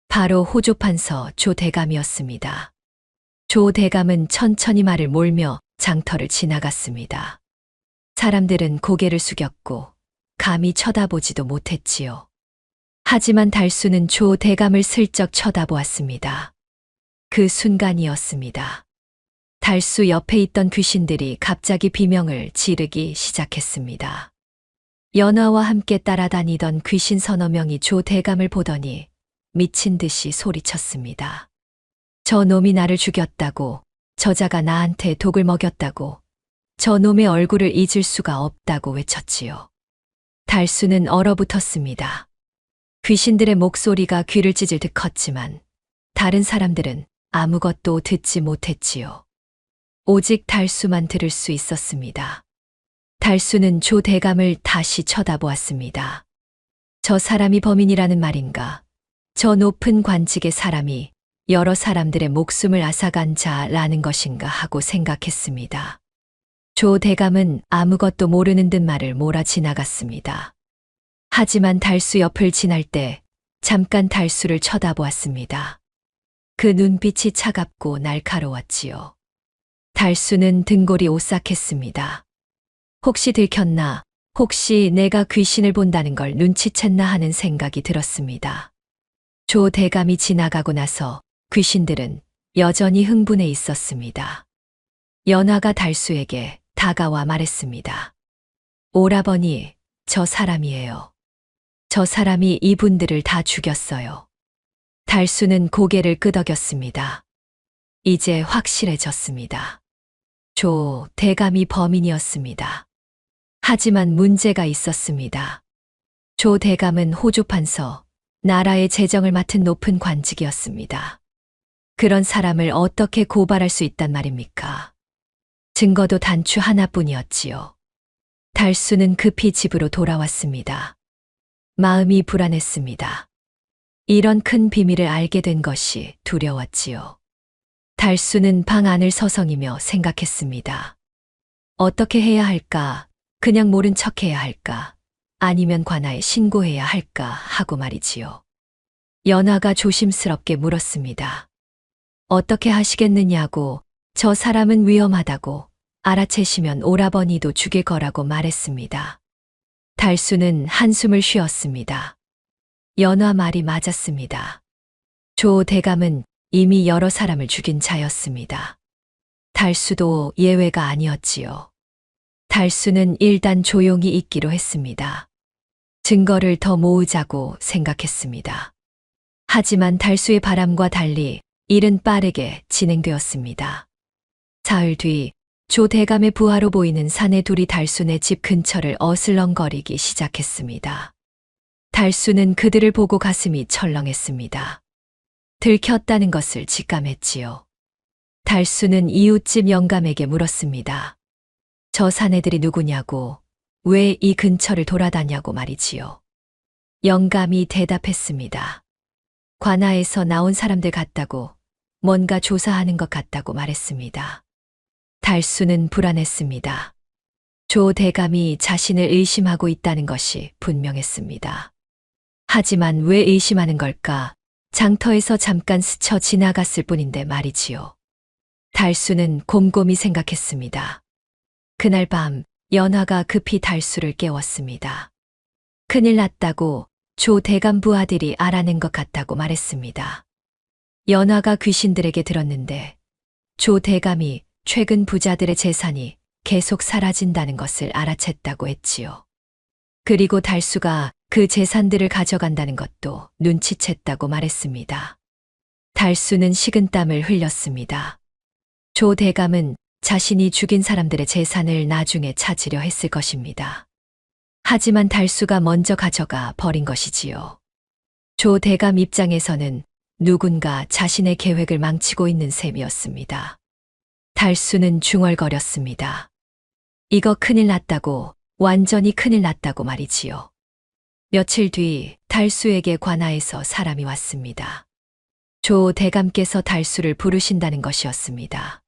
바로 호조판서 조 대감이었습니다. 조 대감은 천천히 말을 몰며 장터를 지나갔습니다. 사람들은 고개를 숙였고 감히 쳐다보지도 못했지요. 하지만 달수는 조 대감을 슬쩍 쳐다보았습니다. 그 순간이었습니다. 달수 옆에 있던 귀신들이 갑자기 비명을 지르기 시작했습니다. 연화와 함께 따라다니던 귀신 서너 명이 조 대감을 보더니 미친 듯이 소리쳤습니다. 저 놈이 나를 죽였다고, 저자가 나한테 독을 먹였다고, 저 놈의 얼굴을 잊을 수가 없다고 외쳤지요. 달수는 얼어붙었습니다. 귀신들의 목소리가 귀를 찢을 듯 컸지만 다른 사람들은 아무것도 듣지 못했지요. 오직 달수만 들을 수 있었습니다. 달수는 조 대감을 다시 쳐다보았습니다. 저 사람이 범인이라는 말인가? 저 높은 관직의 사람이 여러 사람들의 목숨을 앗아간 자라는 것인가 하고 생각했습니다. 조 대감은 아무것도 모르는 듯 말을 몰아 지나갔습니다. 하지만 달수 옆을 지날 때 잠깐 달수를 쳐다보았습니다. 그 눈빛이 차갑고 날카로웠지요. 달수는 등골이 오싹했습니다. 혹시 들켰나, 혹시 내가 귀신을 본다는 걸 눈치챘나 하는 생각이 들었습니다. 조 대감이 지나가고 나서 귀신들은 여전히 흥분해 있었습니다. 연화가 달수에게 다가와 말했습니다. 오라버니, 저 사람이에요. 저 사람이 이분들을 다 죽였어요. 달수는 고개를 끄덕였습니다. 이제 확실해졌습니다. 조 대감이 범인이었습니다. 하지만 문제가 있었습니다. 조 대감은 호조판서, 나라의 재정을 맡은 높은 관직이었습니다. 그런 사람을 어떻게 고발할 수 있단 말입니까? 증거도 단추 하나뿐이었지요. 달수는 급히 집으로 돌아왔습니다. 마음이 불안했습니다. 이런 큰 비밀을 알게 된 것이 두려웠지요. 달수는 방 안을 서성이며 생각했습니다. 어떻게 해야 할까? 그냥 모른 척 해야 할까? 아니면 관아에 신고해야 할까? 하고 말이지요. 연화가 조심스럽게 물었습니다. 어떻게 하시겠느냐고, 저 사람은 위험하다고, 알아채시면 오라버니도 죽일 거라고 말했습니다. 달수는 한숨을 쉬었습니다. 연화 말이 맞았습니다. 조 대감은 이미 여러 사람을 죽인 자였습니다. 달수도 예외가 아니었지요. 달수는 일단 조용히 있기로 했습니다. 증거를 더 모으자고 생각했습니다. 하지만 달수의 바람과 달리 일은 빠르게 진행되었습니다. 사흘 뒤 조 대감의 부하로 보이는 사내 둘이 달수네 집 근처를 어슬렁거리기 시작했습니다. 달수는 그들을 보고 가슴이 철렁했습니다. 들켰다는 것을 직감했지요. 달수는 이웃집 영감에게 물었습니다. 저 사내들이 누구냐고, 왜 이 근처를 돌아다냐고 말이지요. 영감이 대답했습니다. 관아에서 나온 사람들 같다고, 뭔가 조사하는 것 같다고 말했습니다. 달수는 불안했습니다. 조 대감이 자신을 의심하고 있다는 것이 분명했습니다. 하지만 왜 의심하는 걸까? 장터에서 잠깐 스쳐 지나갔을 뿐인데 말이지요. 달수는 곰곰이 생각했습니다. 그날 밤 연화가 급히 달수를 깨웠습니다. 큰일 났다고 조 대감 부하들이 알아낸 것 같다고 말했습니다. 연화가 귀신들에게 들었는데 조 대감이 최근 부자들의 재산이 계속 사라진다는 것을 알아챘다고 했지요. 그리고 달수가 그 재산들을 가져간다는 것도 눈치챘다고 말했습니다. 달수는 식은땀을 흘렸습니다. 조 대감은 자신이 죽인 사람들의 재산을 나중에 찾으려 했을 것입니다. 하지만 달수가 먼저 가져가 버린 것이지요. 조 대감 입장에서는 누군가 자신의 계획을 망치고 있는 셈이었습니다. 달수는 중얼거렸습니다. 이거 큰일 났다고, 완전히 큰일 났다고 말이지요. 며칠 뒤 달수에게 관아에서 사람이 왔습니다. 조 대감께서 달수를 부르신다는 것이었습니다.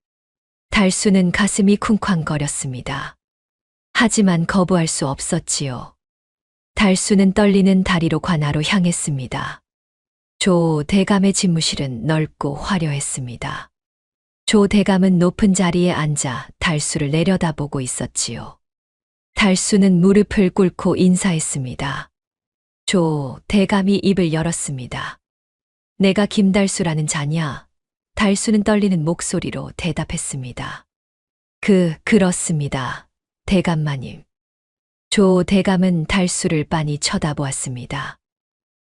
달수는 가슴이 쿵쾅거렸습니다. 하지만 거부할 수 없었지요. 달수는 떨리는 다리로 관아로 향했습니다. 조 대감의 집무실은 넓고 화려했습니다. 조 대감은 높은 자리에 앉아 달수를 내려다보고 있었지요. 달수는 무릎을 꿇고 인사했습니다. 조 대감이 입을 열었습니다. 내가 김달수라는 자냐? 달수는 떨리는 목소리로 대답했습니다. 그렇습니다. 대감마님. 조 대감은 달수를 빤히 쳐다보았습니다.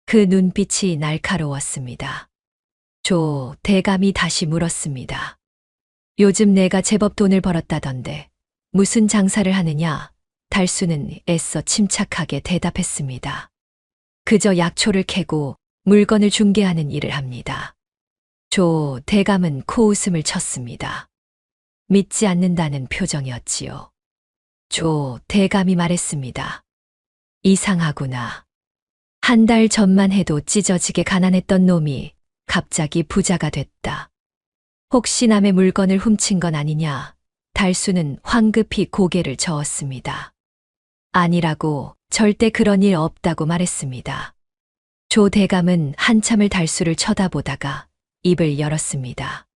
그 눈빛이 날카로웠습니다. 조 대감이 다시 물었습니다. 요즘 내가 제법 돈을 벌었다던데 무슨 장사를 하느냐? 달수는 애써 침착하게 대답했습니다. 그저 약초를 캐고 물건을 중개하는 일을 합니다. 조 대감은 코웃음을 쳤습니다. 믿지 않는다는 표정이었지요. 조 대감이 말했습니다. 이상하구나. 한 달 전만 해도 찢어지게 가난했던 놈이 갑자기 부자가 됐다. 혹시 남의 물건을 훔친 건 아니냐? 달수는 황급히 고개를 저었습니다. 아니라고, 절대 그런 일 없다고 말했습니다. 조 대감은 한참을 달수를 쳐다보다가 입을 열었습니다.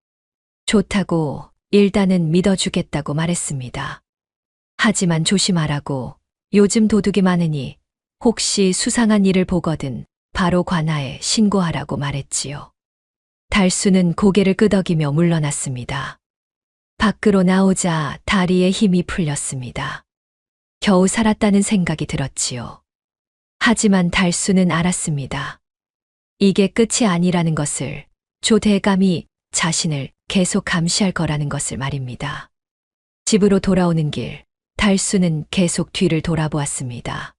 좋다고, 일단은 믿어주겠다고 말했습니다. 하지만 조심하라고, 요즘 도둑이 많으니 혹시 수상한 일을 보거든 바로 관아에 신고하라고 말했지요. 달수는 고개를 끄덕이며 물러났습니다. 밖으로 나오자 다리에 힘이 풀렸습니다. 겨우 살았다는 생각이 들었지요. 하지만 달수는 알았습니다. 이게 끝이 아니라는 것을, 조 대감이 자신을 계속 감시할 거라는 것을 말입니다. 집으로 돌아오는 길, 달수는 계속 뒤를 돌아보았습니다.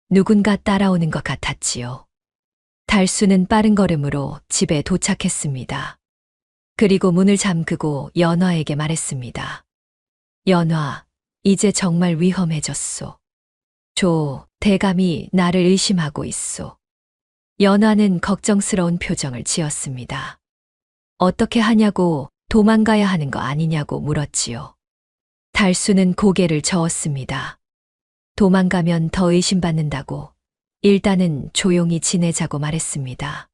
누군가 따라오는 것 같았지요. 달수는 빠른 걸음으로 집에 도착했습니다. 그리고 문을 잠그고 연화에게 말했습니다. 연화, 이제 정말 위험해졌소. 조 대감이 나를 의심하고 있소. 연화는 걱정스러운 표정을 지었습니다. 어떻게 하냐고, 도망가야 하는 거 아니냐고 물었지요. 달수는 고개를 저었습니다. 도망가면 더 의심받는다고, 일단은 조용히 지내자고 말했습니다.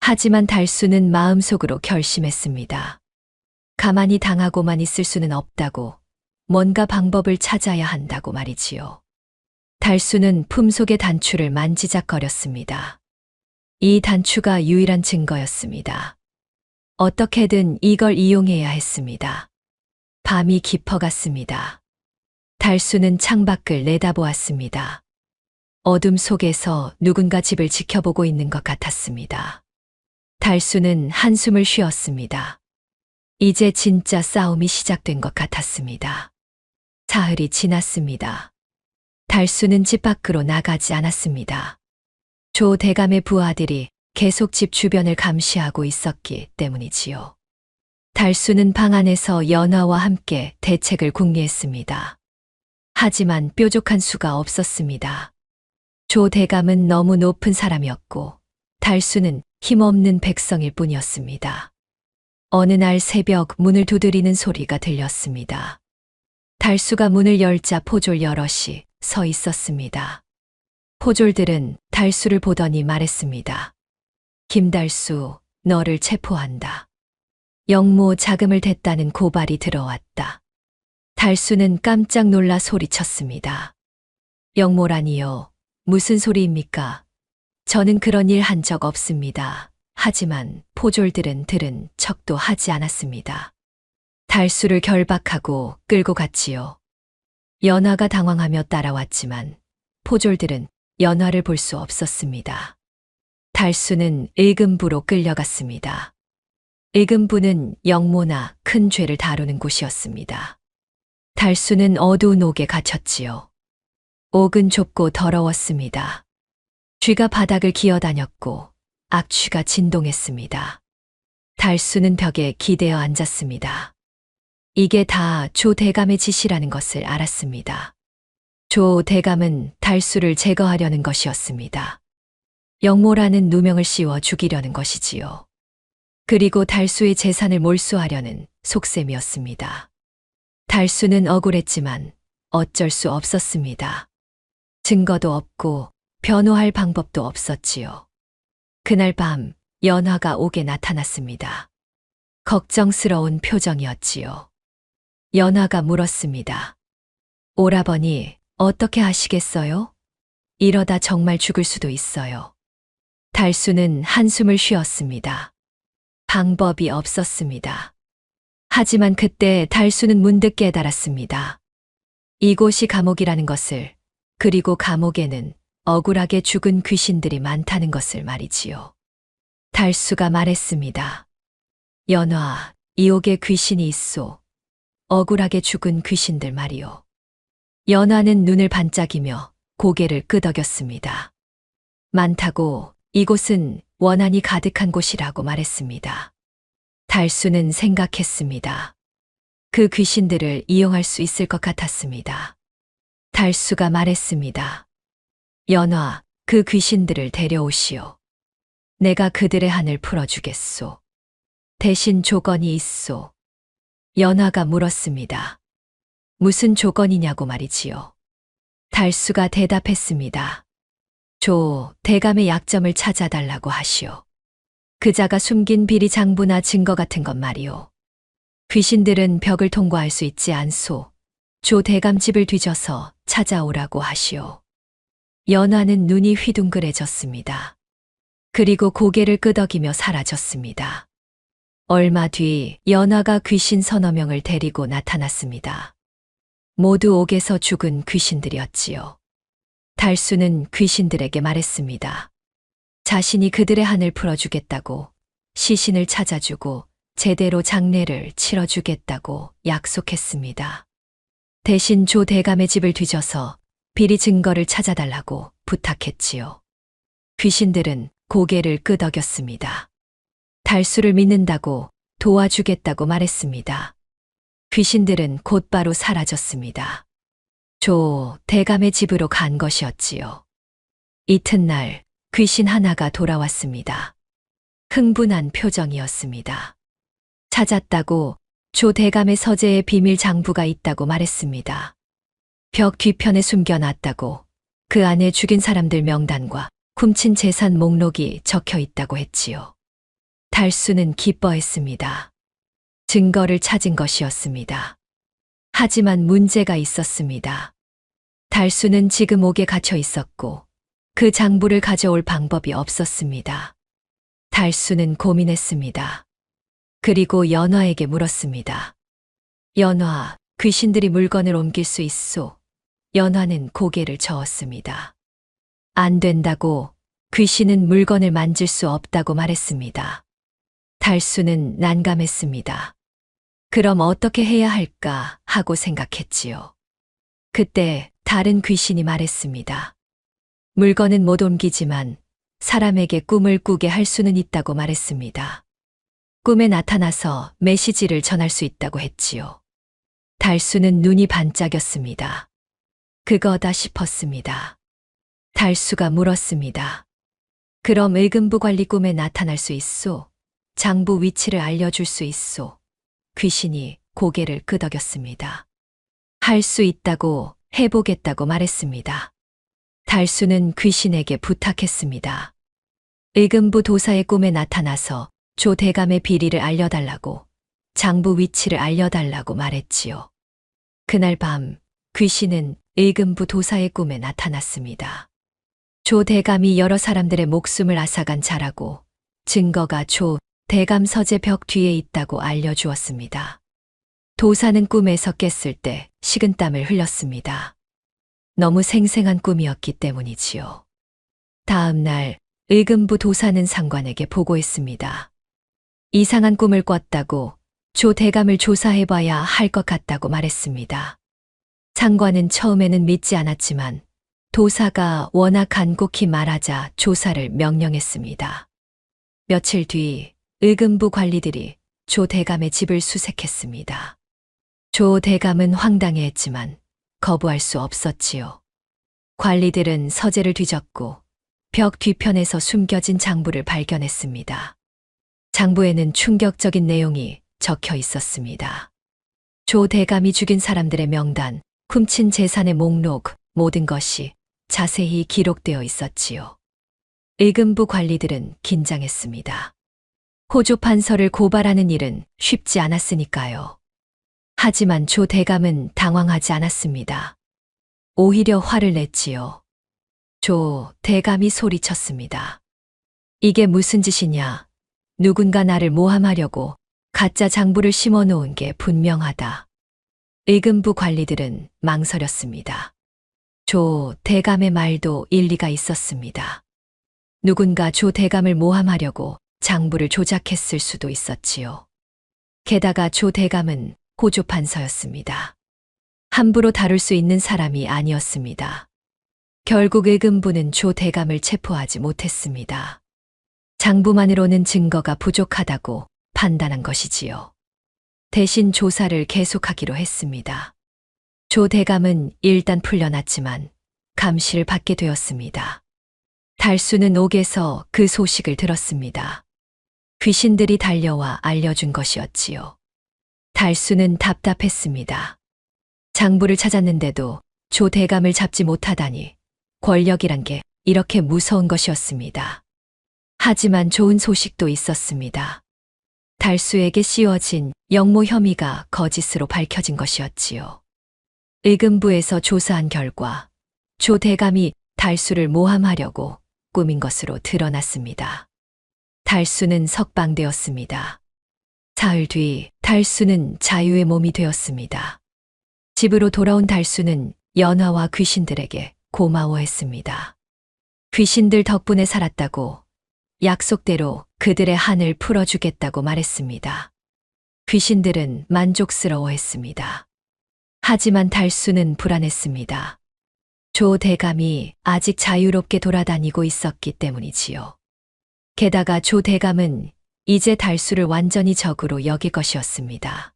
하지만 달수는 마음속으로 결심했습니다. 가만히 당하고만 있을 수는 없다고, 뭔가 방법을 찾아야 한다고 말이지요. 달수는 품속의 단추를 만지작거렸습니다. 이 단추가 유일한 증거였습니다. 어떻게든 이걸 이용해야 했습니다. 밤이 깊어갔습니다. 달수는 창밖을 내다보았습니다. 어둠 속에서 누군가 집을 지켜보고 있는 것 같았습니다. 달수는 한숨을 쉬었습니다. 이제 진짜 싸움이 시작된 것 같았습니다. 사흘이 지났습니다. 달수는 집 밖으로 나가지 않았습니다. 조 대감의 부하들이 계속 집 주변을 감시하고 있었기 때문이지요. 달수는 방 안에서 연화와 함께 대책을 궁리했습니다. 하지만 뾰족한 수가 없었습니다. 조 대감은 너무 높은 사람이었고 달수는 힘없는 백성일 뿐이었습니다. 어느 날 새벽 문을 두드리는 소리가 들렸습니다. 달수가 문을 열자 포졸 여럿이 서 있었습니다. 포졸들은 달수를 보더니 말했습니다. 김달수, 너를 체포한다. 영모 자금을 댔다는 고발이 들어왔다. 달수는 깜짝 놀라 소리쳤습니다. 영모라니요? 무슨 소리입니까? 저는 그런 일 한 적 없습니다. 하지만 포졸들은 들은 척도 하지 않았습니다. 달수를 결박하고 끌고 갔지요. 연화가 당황하며 따라왔지만 포졸들은 연화를 볼 수 없었습니다. 달수는 을금부로 끌려갔습니다. 의금부는 영모나 큰 죄를 다루는 곳이었습니다. 달수는 어두운 옥에 갇혔지요. 옥은 좁고 더러웠습니다. 쥐가 바닥을 기어다녔고 악취가 진동했습니다. 달수는 벽에 기대어 앉았습니다. 이게 다 조 대감의 짓이라는 것을 알았습니다. 조 대감은 달수를 제거하려는 것이었습니다. 영모라는 누명을 씌워 죽이려는 것이지요. 그리고 달수의 재산을 몰수하려는 속셈이었습니다. 달수는 억울했지만 어쩔 수 없었습니다. 증거도 없고 변호할 방법도 없었지요. 그날 밤 연화가 옥에 나타났습니다. 걱정스러운 표정이었지요. 연화가 물었습니다. 오라버니, 어떻게 하시겠어요? 이러다 정말 죽을 수도 있어요. 달수는 한숨을 쉬었습니다. 방법이 없었습니다. 하지만 그때 달수는 문득 깨달았습니다. 이곳이 감옥이라는 것을, 그리고 감옥에는 억울하게 죽은 귀신들이 많다는 것을 말이지요. 달수가 말했습니다. 연화, 이 옥에 귀신이 있소. 억울하게 죽은 귀신들 말이요. 연화는 눈을 반짝이며 고개를 끄덕였습니다. 많다고, 이곳은 원한이 가득한 곳이라고 말했습니다. 달수는 생각했습니다. 그 귀신들을 이용할 수 있을 것 같았습니다. 달수가 말했습니다. 연화, 그 귀신들을 데려오시오. 내가 그들의 한을 풀어주겠소. 대신 조건이 있소. 연화가 물었습니다. 무슨 조건이냐고 말이지요. 달수가 대답했습니다. 조 대감의 약점을 찾아달라고 하시오. 그자가 숨긴 비리 장부나 증거 같은 것 말이오. 귀신들은 벽을 통과할 수 있지 않소. 조 대감 집을 뒤져서 찾아오라고 하시오. 연화는 눈이 휘둥그레졌습니다. 그리고 고개를 끄덕이며 사라졌습니다. 얼마 뒤 연화가 귀신 서너 명을 데리고 나타났습니다. 모두 옥에서 죽은 귀신들이었지요. 달수는 귀신들에게 말했습니다. 자신이 그들의 한을 풀어주겠다고, 시신을 찾아주고 제대로 장례를 치러주겠다고 약속했습니다. 대신 조 대감의 집을 뒤져서 비리 증거를 찾아달라고 부탁했지요. 귀신들은 고개를 끄덕였습니다. 달수를 믿는다고, 도와주겠다고 말했습니다. 귀신들은 곧바로 사라졌습니다. 조 대감의 집으로 간 것이었지요. 이튿날 귀신 하나가 돌아왔습니다. 흥분한 표정이었습니다. 찾았다고, 조 대감의 서재에 비밀 장부가 있다고 말했습니다. 벽 뒤편에 숨겨놨다고, 그 안에 죽인 사람들 명단과 훔친 재산 목록이 적혀 있다고 했지요. 달수는 기뻐했습니다. 증거를 찾은 것이었습니다. 하지만 문제가 있었습니다. 달수는 지금 옥에 갇혀 있었고 그 장부를 가져올 방법이 없었습니다. 달수는 고민했습니다. 그리고 연화에게 물었습니다. 연화, 귀신들이 물건을 옮길 수 있소? 연화는 고개를 저었습니다. 안 된다고, 귀신은 물건을 만질 수 없다고 말했습니다. 달수는 난감했습니다. 그럼 어떻게 해야 할까 하고 생각했지요. 그때 다른 귀신이 말했습니다. 물건은 못 옮기지만 사람에게 꿈을 꾸게 할 수는 있다고 말했습니다. 꿈에 나타나서 메시지를 전할 수 있다고 했지요. 달수는 눈이 반짝였습니다. 그거다 싶었습니다. 달수가 물었습니다. 그럼 의금부 관리 꿈에 나타날 수 있소? 장부 위치를 알려줄 수 있소? 귀신이 고개를 끄덕였습니다. 할 수 있다고, 해보겠다고 말했습니다. 달수는 귀신에게 부탁했습니다. 의금부 도사의 꿈에 나타나서 조 대감의 비리를 알려달라고, 장부 위치를 알려달라고 말했지요. 그날 밤 귀신은 의금부 도사의 꿈에 나타났습니다. 조 대감이 여러 사람들의 목숨을 앗아간 자라고, 증거가 조 대감 서재 벽 뒤에 있다고 알려주었습니다. 도사는 꿈에서 깼을 때 식은땀을 흘렸습니다. 너무 생생한 꿈이었기 때문이지요. 다음 날 의금부 도사는 상관에게 보고했습니다. 이상한 꿈을 꿨다고 조 대감을 조사해봐야 할 것 같다고 말했습니다. 상관은 처음에는 믿지 않았지만 도사가 워낙 간곡히 말하자 조사를 명령했습니다. 며칠 뒤 의금부 관리들이 조 대감의 집을 수색했습니다. 조 대감은 황당해했지만 거부할 수 없었지요. 관리들은 서재를 뒤졌고 벽 뒤편에서 숨겨진 장부를 발견했습니다. 장부에는 충격적인 내용이 적혀 있었습니다. 조 대감이 죽인 사람들의 명단, 훔친 재산의 목록, 모든 것이 자세히 기록되어 있었지요. 의금부 관리들은 긴장했습니다. 호조 판서를 고발하는 일은 쉽지 않았으니까요. 하지만 조 대감은 당황하지 않았습니다. 오히려 화를 냈지요. 조 대감이 소리쳤습니다. 이게 무슨 짓이냐? 누군가 나를 모함하려고 가짜 장부를 심어 놓은 게 분명하다. 의금부 관리들은 망설였습니다. 조 대감의 말도 일리가 있었습니다. 누군가 조 대감을 모함하려고 장부를 조작했을 수도 있었지요. 게다가 조 대감은 호조 판서였습니다. 함부로 다룰 수 있는 사람이 아니었습니다. 결국 의금부는 조 대감을 체포하지 못했습니다. 장부만으로는 증거가 부족하다고 판단한 것이지요. 대신 조사를 계속하기로 했습니다. 조 대감은 일단 풀려났지만 감시를 받게 되었습니다. 달수는 옥에서 그 소식을 들었습니다. 귀신들이 달려와 알려준 것이었지요. 달수는 답답했습니다. 장부를 찾았는데도 조 대감을 잡지 못하다니 권력이란 게 이렇게 무서운 것이었습니다. 하지만 좋은 소식도 있었습니다. 달수에게 씌워진 영모 혐의가 거짓으로 밝혀진 것이었지요. 의금부에서 조사한 결과 조 대감이 달수를 모함하려고 꾸민 것으로 드러났습니다. 달수는 석방되었습니다. 사흘 뒤 달수는 자유의 몸이 되었습니다. 집으로 돌아온 달수는 연화와 귀신들에게 고마워했습니다. 귀신들 덕분에 살았다고 약속대로 그들의 한을 풀어주겠다고 말했습니다. 귀신들은 만족스러워했습니다. 하지만 달수는 불안했습니다. 조 대감이 아직 자유롭게 돌아다니고 있었기 때문이지요. 게다가 조 대감은 이제 달수를 완전히 적으로 여길 것이었습니다.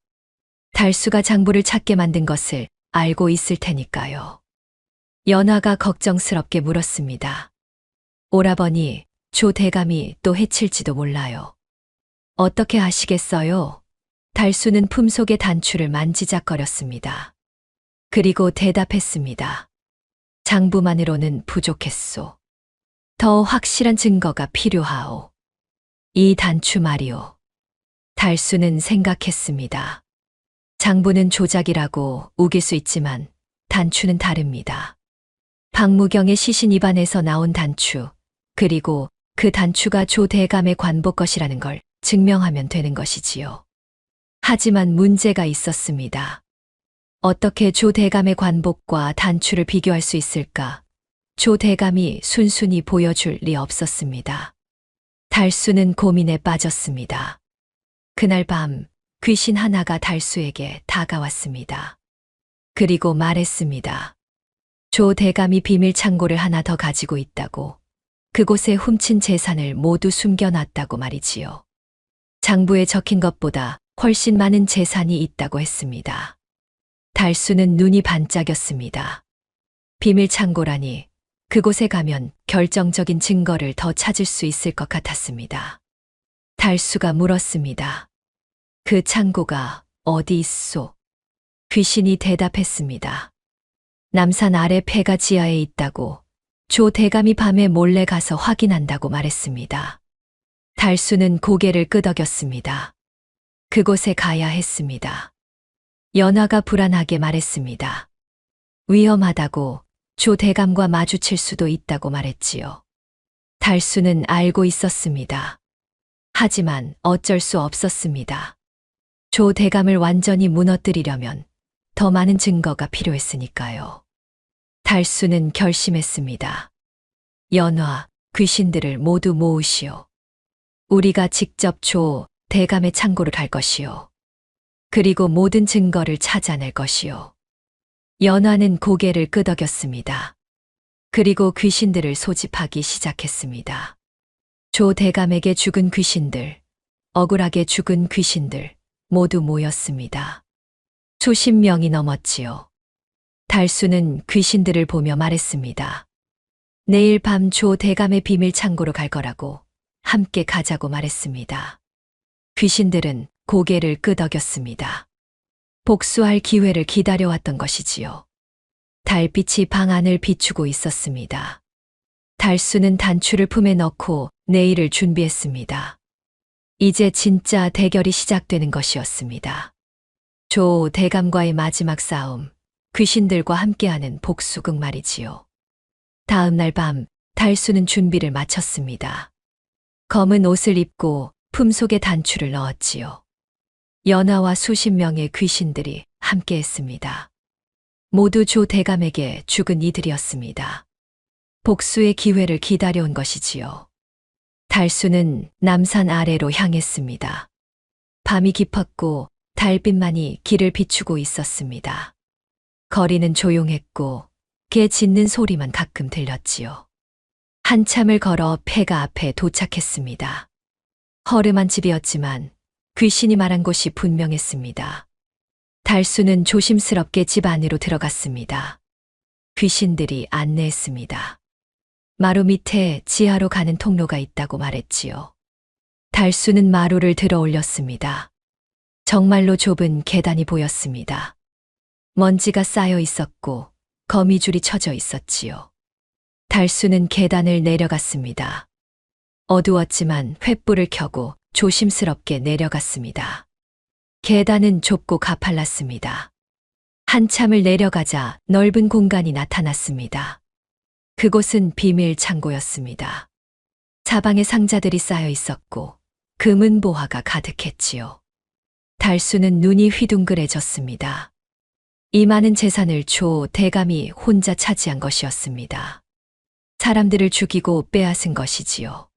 달수가 장부를 찾게 만든 것을 알고 있을 테니까요. 연화가 걱정스럽게 물었습니다. 오라버니, 조 대감이 또 해칠지도 몰라요. 어떻게 아시겠어요? 달수는 품속의 단추를 만지작거렸습니다. 그리고 대답했습니다. 장부만으로는 부족했소. 더 확실한 증거가 필요하오. 이 단추 말이오. 달수는 생각했습니다. 장부는 조작이라고 우길 수 있지만 단추는 다릅니다. 박무경의 시신 입안에서 나온 단추, 그리고 그 단추가 조 대감의 관복 것이라는 걸 증명하면 되는 것이지요. 하지만 문제가 있었습니다. 어떻게 조 대감의 관복과 단추를 비교할 수 있을까? 조 대감이 순순히 보여줄 리 없었습니다. 달수는 고민에 빠졌습니다. 그날 밤 귀신 하나가 달수에게 다가왔습니다. 그리고 말했습니다. 조 대감이 비밀 창고를 하나 더 가지고 있다고, 그곳에 훔친 재산을 모두 숨겨놨다고 말이지요. 장부에 적힌 것보다 훨씬 많은 재산이 있다고 했습니다. 달수는 눈이 반짝였습니다. 비밀 창고라니 그곳에 가면 결정적인 증거를 더 찾을 수 있을 것 같았습니다. 달수가 물었습니다. 그 창고가 어디 있소? 귀신이 대답했습니다. 남산 아래 폐가 지하에 있다고, 조 대감이 밤에 몰래 가서 확인한다고 말했습니다. 달수는 고개를 끄덕였습니다. 그곳에 가야 했습니다. 연화가 불안하게 말했습니다. 위험하다고, 조 대감과 마주칠 수도 있다고 말했지요. 달수는 알고 있었습니다. 하지만 어쩔 수 없었습니다. 조 대감을 완전히 무너뜨리려면 더 많은 증거가 필요했으니까요. 달수는 결심했습니다. 연화, 귀신들을 모두 모으시오. 우리가 직접 조 대감의 창고를 갈 것이요. 그리고 모든 증거를 찾아낼 것이요. 연화는 고개를 끄덕였습니다. 그리고 귀신들을 소집하기 시작했습니다. 조 대감에게 죽은 귀신들, 억울하게 죽은 귀신들 모두 모였습니다. 수십 명이 넘었지요. 달수는 귀신들을 보며 말했습니다. 내일 밤 조 대감의 비밀 창고로 갈 거라고 함께 가자고 말했습니다. 귀신들은 고개를 끄덕였습니다. 복수할 기회를 기다려왔던 것이지요. 달빛이 방 안을 비추고 있었습니다. 달수는 단추를 품에 넣고 내일을 준비했습니다. 이제 진짜 대결이 시작되는 것이었습니다. 조 대감과의 마지막 싸움, 귀신들과 함께하는 복수극 말이지요. 다음 날 밤 달수는 준비를 마쳤습니다. 검은 옷을 입고 품속에 단추를 넣었지요. 연하와 수십 명의 귀신들이 함께했습니다. 모두 조 대감에게 죽은 이들이었습니다. 복수의 기회를 기다려온 것이지요. 달수는 남산 아래로 향했습니다. 밤이 깊었고 달빛만이 길을 비추고 있었습니다. 거리는 조용했고 개 짖는 소리만 가끔 들렸지요. 한참을 걸어 폐가 앞에 도착했습니다. 허름한 집이었지만 귀신이 말한 곳이 분명했습니다. 달수는 조심스럽게 집 안으로 들어갔습니다. 귀신들이 안내했습니다. 마루 밑에 지하로 가는 통로가 있다고 말했지요. 달수는 마루를 들어 올렸습니다. 정말로 좁은 계단이 보였습니다. 먼지가 쌓여 있었고 거미줄이 쳐져 있었지요. 달수는 계단을 내려갔습니다. 어두웠지만 횃불을 켜고 조심스럽게 내려갔습니다. 계단은 좁고 가팔랐습니다. 한참을 내려가자 넓은 공간이 나타났습니다. 그곳은 비밀 창고였습니다. 사방에 상자들이 쌓여 있었고 금은 보화가 가득했지요. 달수는 눈이 휘둥그레졌습니다. 이 많은 재산을 조 대감이 혼자 차지한 것이었습니다. 사람들을 죽이고 빼앗은 것이지요.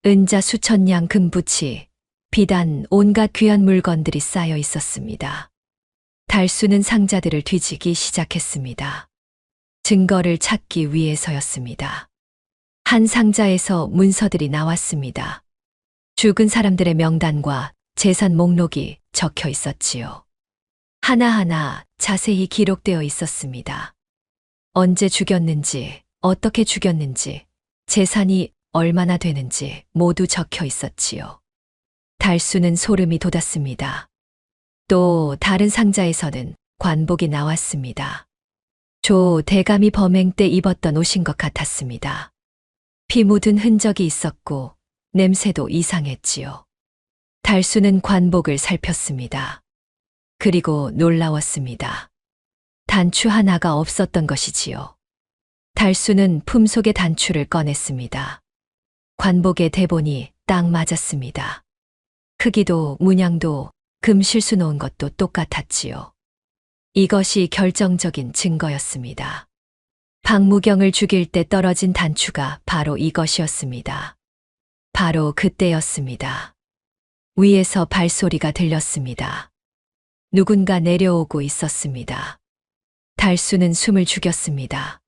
은자 수천 냥 금부치, 비단 온갖 귀한 물건들이 쌓여 있었습니다. 달수는 상자들을 뒤지기 시작했습니다. 증거를 찾기 위해서였습니다. 한 상자에서 문서들이 나왔습니다. 죽은 사람들의 명단과 재산 목록이 적혀 있었지요. 하나하나 자세히 기록되어 있었습니다. 언제 죽였는지, 어떻게 죽였는지, 재산이 얼마나 되는지 모두 적혀 있었지요. 달수는 소름이 돋았습니다. 또 다른 상자에서는 관복이 나왔습니다. 조 대감이 범행 때 입었던 옷인 것 같았습니다. 피 묻은 흔적이 있었고 냄새도 이상했지요. 달수는 관복을 살폈습니다. 그리고 놀라웠습니다. 단추 하나가 없었던 것이지요. 달수는 품속의 단추를 꺼냈습니다. 관복의 대본이 딱 맞았습니다. 크기도 문양도 금실수 놓은 것도 똑같았지요. 이것이 결정적인 증거였습니다. 박무경을 죽일 때 떨어진 단추가 바로 이것이었습니다. 바로 그때였습니다. 위에서 발소리가 들렸습니다. 누군가 내려오고 있었습니다. 달수는 숨을 죽였습니다.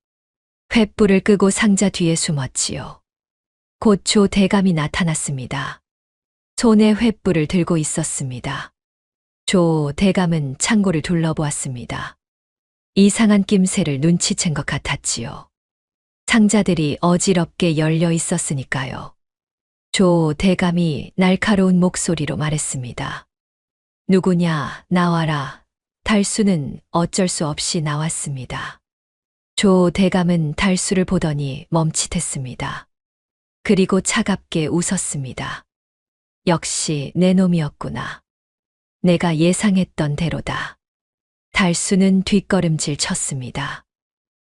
횃불을 끄고 상자 뒤에 숨었지요. 곧 조 대감이 나타났습니다. 손에 횃불을 들고 있었습니다. 조 대감은 창고를 둘러보았습니다. 이상한 낌새를 눈치챈 것 같았지요. 상자들이 어지럽게 열려 있었으니까요. 조 대감이 날카로운 목소리로 말했습니다. 누구냐, 나와라. 달수는 어쩔 수 없이 나왔습니다. 조 대감은 달수를 보더니 멈칫했습니다. 그리고 차갑게 웃었습니다. 역시 내 놈이었구나. 내가 예상했던 대로다. 달수는 뒷걸음질 쳤습니다.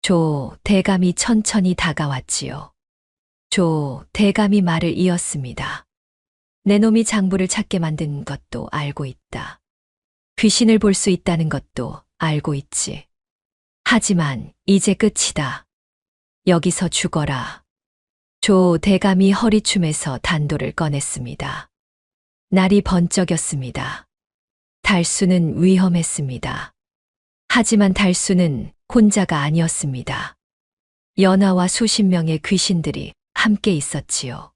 조 대감이 천천히 다가왔지요. 조 대감이 말을 이었습니다. 내 놈이 장부를 찾게 만든 것도 알고 있다. 귀신을 볼 수 있다는 것도 알고 있지. 하지만 이제 끝이다. 여기서 죽어라. 조 대감이 허리춤에서 단도를 꺼냈습니다. 날이 번쩍였습니다. 달수는 위험했습니다. 하지만 달수는 혼자가 아니었습니다. 연하와 수십 명의 귀신들이 함께 있었지요.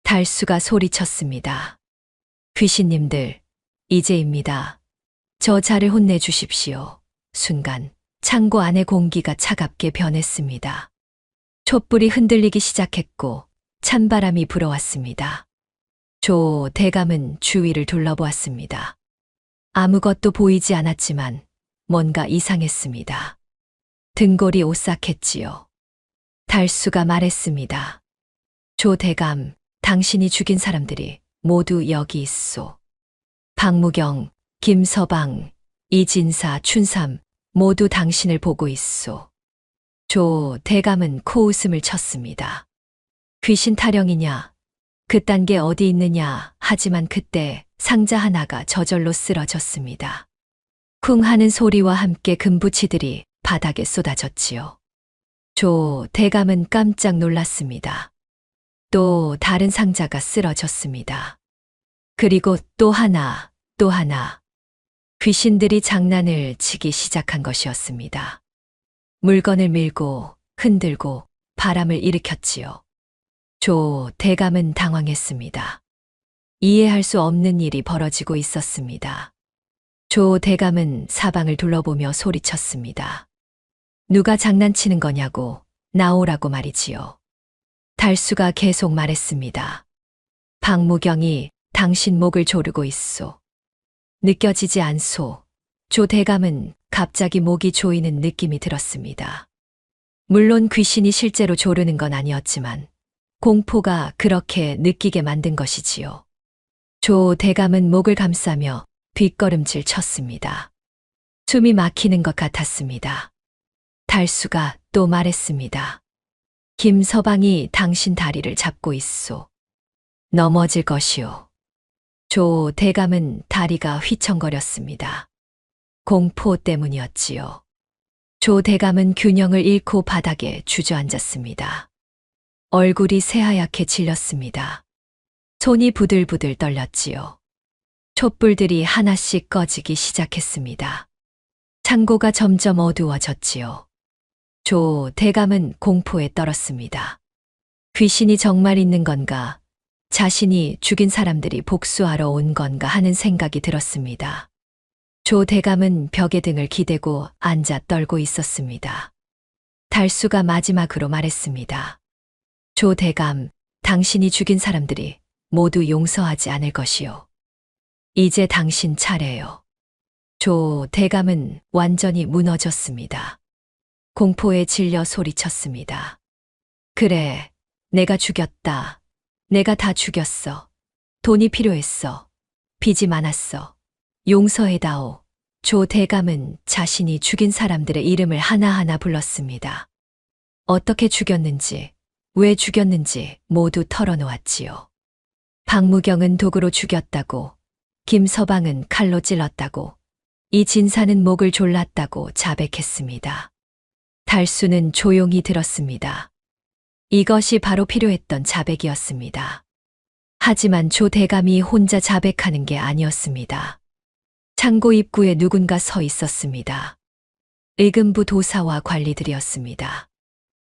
달수가 소리쳤습니다. 귀신님들, 이제입니다. 저 자를 혼내주십시오. 순간 창고 안의 공기가 차갑게 변했습니다. 촛불이 흔들리기 시작했고 찬바람이 불어왔습니다. 조 대감은 주위를 둘러보았습니다. 아무것도 보이지 않았지만 뭔가 이상했습니다. 등골이 오싹했지요. 달수가 말했습니다. 조 대감, 당신이 죽인 사람들이 모두 여기 있소. 박무경, 김서방, 이진사, 춘삼 모두 당신을 보고 있소. 조 대감은 코웃음을 쳤습니다. 귀신 타령이냐? 그딴 게 어디 있느냐? 하지만 그때 상자 하나가 저절로 쓰러졌습니다. 쿵 하는 소리와 함께 금부치들이 바닥에 쏟아졌지요. 조 대감은 깜짝 놀랐습니다. 또 다른 상자가 쓰러졌습니다. 그리고 또 하나, 또 하나. 귀신들이 장난을 치기 시작한 것이었습니다. 물건을 밀고 흔들고 바람을 일으켰지요. 조 대감은 당황했습니다. 이해할 수 없는 일이 벌어지고 있었습니다. 조 대감은 사방을 둘러보며 소리쳤습니다. 누가 장난치는 거냐고, 나오라고 말이지요. 달수가 계속 말했습니다. 박무경이 당신 목을 조르고 있소. 느껴지지 않소. 조 대감은 갑자기 목이 조이는 느낌이 들었습니다. 물론 귀신이 실제로 조르는 건 아니었지만 공포가 그렇게 느끼게 만든 것이지요. 조 대감은 목을 감싸며 뒷걸음질 쳤습니다. 숨이 막히는 것 같았습니다. 달수가 또 말했습니다. 김서방이 당신 다리를 잡고 있소. 넘어질 것이오. 조 대감은 다리가 휘청거렸습니다. 공포 때문이었지요. 조 대감은 균형을 잃고 바닥에 주저앉았습니다. 얼굴이 새하얗게 질렸습니다. 손이 부들부들 떨렸지요. 촛불들이 하나씩 꺼지기 시작했습니다. 창고가 점점 어두워졌지요. 조 대감은 공포에 떨었습니다. 귀신이 정말 있는 건가? 자신이 죽인 사람들이 복수하러 온 건가 하는 생각이 들었습니다. 조 대감은 벽에 등을 기대고 앉아 떨고 있었습니다. 달수가 마지막으로 말했습니다. 조 대감, 당신이 죽인 사람들이 모두 용서하지 않을 것이요. 이제 당신 차례요. 조 대감은 완전히 무너졌습니다. 공포에 질려 소리쳤습니다. 그래, 내가 죽였다. 내가 다 죽였어. 돈이 필요했어. 빚이 많았어. 용서해다오. 조 대감은 자신이 죽인 사람들의 이름을 하나하나 불렀습니다. 어떻게 죽였는지, 왜 죽였는지 모두 털어놓았지요. 박무경은 도구로 죽였다고, 김서방은 칼로 찔렀다고, 이진사는 목을 졸랐다고 자백했습니다. 달수는 조용히 들었습니다. 이것이 바로 필요했던 자백이었습니다. 하지만 조 대감이 혼자 자백하는 게 아니었습니다. 창고 입구에 누군가 서 있었습니다. 의금부 도사와 관리들이었습니다.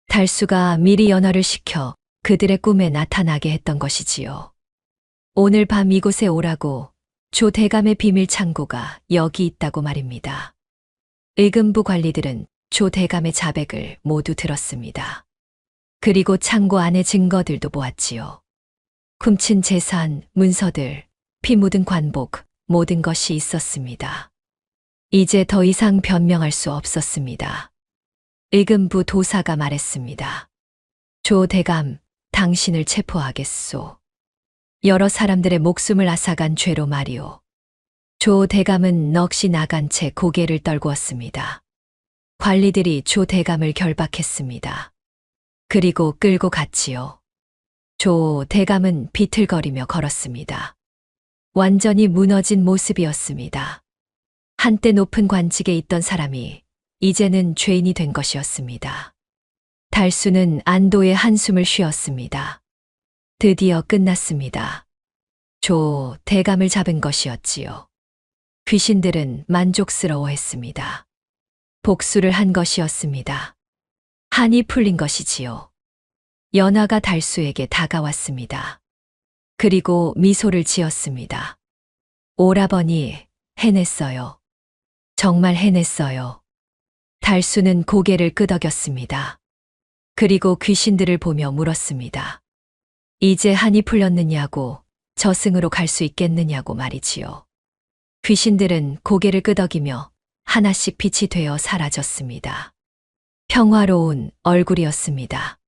달수가 미리 연화를 시켜 그들의 꿈에 나타나게 했던 것이지요. 오늘 밤 이곳에 오라고, 조 대감의 비밀 창고가 여기 있다고 말입니다. 의금부 관리들은 조 대감의 자백을 모두 들었습니다. 그리고 창고 안의 증거들도 보았지요. 훔친 재산, 문서들, 피 묻은 관복, 모든 것이 있었습니다. 이제 더 이상 변명할 수 없었습니다. 의금부 도사가 말했습니다. 조 대감, 당신을 체포하겠소. 여러 사람들의 목숨을 앗아간 죄로 말이오. 조 대감은 넋이 나간 채 고개를 떨구었습니다. 관리들이 조 대감을 결박했습니다. 그리고 끌고 갔지요. 조 대감은 비틀거리며 걸었습니다. 완전히 무너진 모습이었습니다. 한때 높은 관직에 있던 사람이 이제는 죄인이 된 것이었습니다. 달수는 안도의 한숨을 쉬었습니다. 드디어 끝났습니다. 조 대감을 잡은 것이었지요. 귀신들은 만족스러워했습니다. 복수를 한 것이었습니다. 한이 풀린 것이지요. 연화가 달수에게 다가왔습니다. 그리고 미소를 지었습니다. 오라버니, 해냈어요. 정말 해냈어요. 달수는 고개를 끄덕였습니다. 그리고 귀신들을 보며 물었습니다. 이제 한이 풀렸느냐고, 저승으로 갈 수 있겠느냐고 말이지요. 귀신들은 고개를 끄덕이며 하나씩 빛이 되어 사라졌습니다. 평화로운 얼굴이었습니다.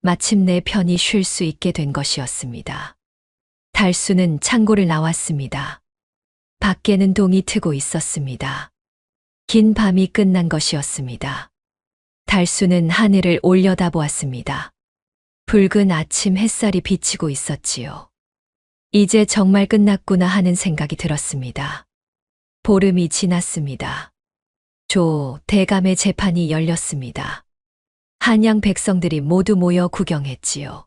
마침내 편히 쉴 수 있게 된 것이었습니다. 달수는 창고를 나왔습니다. 밖에는 동이 트고 있었습니다. 긴 밤이 끝난 것이었습니다. 달수는 하늘을 올려다보았습니다. 붉은 아침 햇살이 비치고 있었지요. 이제 정말 끝났구나 하는 생각이 들었습니다. 보름이 지났습니다. 조 대감의 재판이 열렸습니다. 한양 백성들이 모두 모여 구경했지요.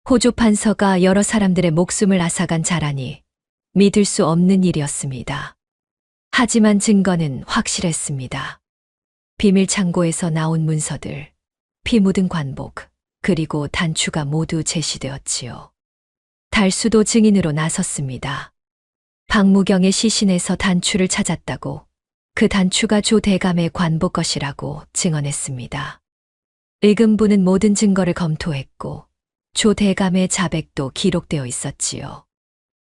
호조 판서가 여러 사람들의 목숨을 앗아간 자라니 믿을 수 없는 일이었습니다. 하지만 증거는 확실했습니다. 비밀 창고에서 나온 문서들, 피 묻은 관복, 그리고 단추가 모두 제시되었지요. 달수도 증인으로 나섰습니다. 박무경의 시신에서 단추를 찾았다고, 그 단추가 조 대감의 관복 것이라고 증언했습니다. 의금부는 모든 증거를 검토했고 조 대감의 자백도 기록되어 있었지요.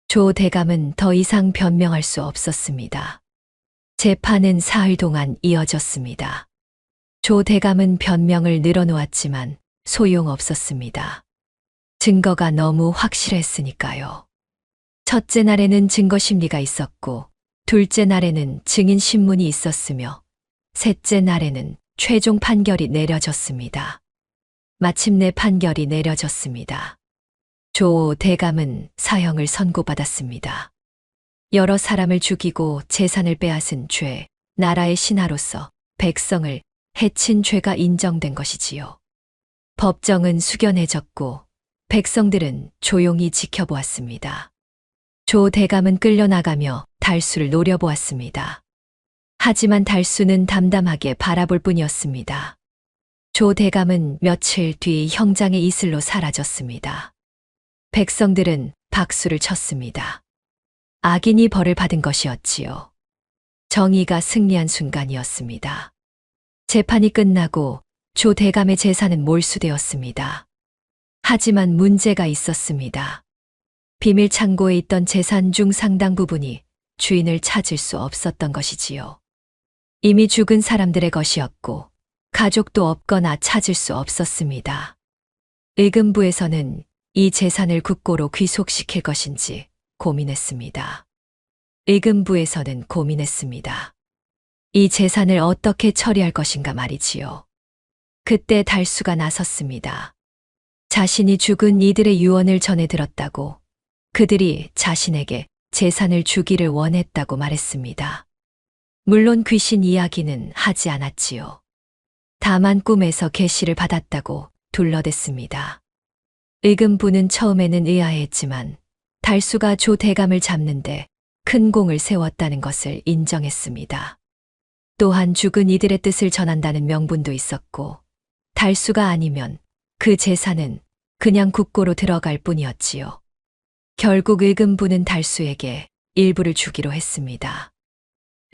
조 대감은 더 이상 변명할 수 없었습니다. 재판은 사흘 동안 이어졌습니다. 조 대감은 변명을 늘어놓았지만 소용없었습니다. 증거가 너무 확실했으니까요. 첫째 날에는 증거 심리가 있었고, 둘째 날에는 증인 신문이 있었으며, 셋째 날에는 최종 판결이 내려졌습니다. 마침내 판결이 내려졌습니다. 조 대감은 사형을 선고받았습니다. 여러 사람을 죽이고 재산을 빼앗은 죄, 나라의 신하로서 백성을 해친 죄가 인정된 것이지요. 법정은 숙연해졌고 백성들은 조용히 지켜보았습니다. 조 대감은 끌려나가며 달수를 노려보았습니다. 하지만 달수는 담담하게 바라볼 뿐이었습니다. 조 대감은 며칠 뒤 형장의 이슬로 사라졌습니다. 백성들은 박수를 쳤습니다. 악인이 벌을 받은 것이었지요. 정의가 승리한 순간이었습니다. 재판이 끝나고 조 대감의 재산은 몰수되었습니다. 하지만 문제가 있었습니다. 비밀 창고에 있던 재산 중 상당 부분이 주인을 찾을 수 없었던 것이지요. 이미 죽은 사람들의 것이었고 가족도 없거나 찾을 수 없었습니다. 의금부에서는 이 재산을 국고로 귀속시킬 것인지 고민했습니다. 의금부에서는 고민했습니다. 이 재산을 어떻게 처리할 것인가 말이지요. 그때 달수가 나섰습니다. 자신이 죽은 이들의 유언을 전해 들었다고, 그들이 자신에게 재산을 주기를 원했다고 말했습니다. 물론 귀신 이야기는 하지 않았지요. 다만 꿈에서 계시를 받았다고 둘러댔습니다. 의금부는 처음에는 의아해했지만 달수가 조 대감을 잡는데 큰 공을 세웠다는 것을 인정했습니다. 또한 죽은 이들의 뜻을 전한다는 명분도 있었고, 달수가 아니면 그 재산은 그냥 국고로 들어갈 뿐이었지요. 결국 의금부는 달수에게 일부를 주기로 했습니다.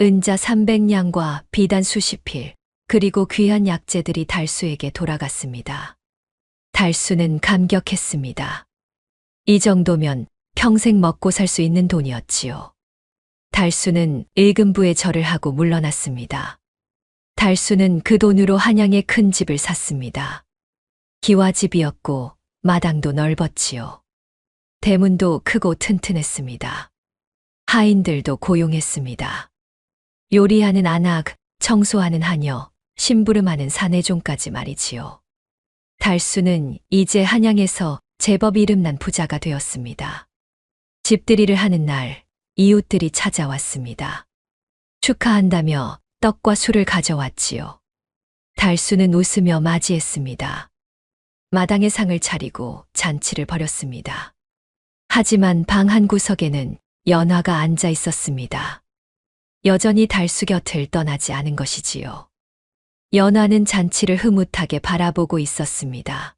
은자 300냥과 비단 수십 필, 그리고 귀한 약재들이 달수에게 돌아갔습니다. 달수는 감격했습니다. 이 정도면 평생 먹고 살 수 있는 돈이었지요. 달수는 의금부에 절을 하고 물러났습니다. 달수는 그 돈으로 한양에 큰 집을 샀습니다. 기와집이었고 마당도 넓었지요. 대문도 크고 튼튼했습니다. 하인들도 고용했습니다. 요리하는 아낙, 청소하는 하녀, 심부름하는 사내종까지 말이지요. 달수는 이제 한양에서 제법 이름난 부자가 되었습니다. 집들이를 하는 날 이웃들이 찾아왔습니다. 축하한다며 떡과 술을 가져왔지요. 달수는 웃으며 맞이했습니다. 마당에 상을 차리고 잔치를 벌였습니다. 하지만 방 한 구석에는 연화가 앉아 있었습니다. 여전히 달수 곁을 떠나지 않은 것이지요. 연화는 잔치를 흐뭇하게 바라보고 있었습니다.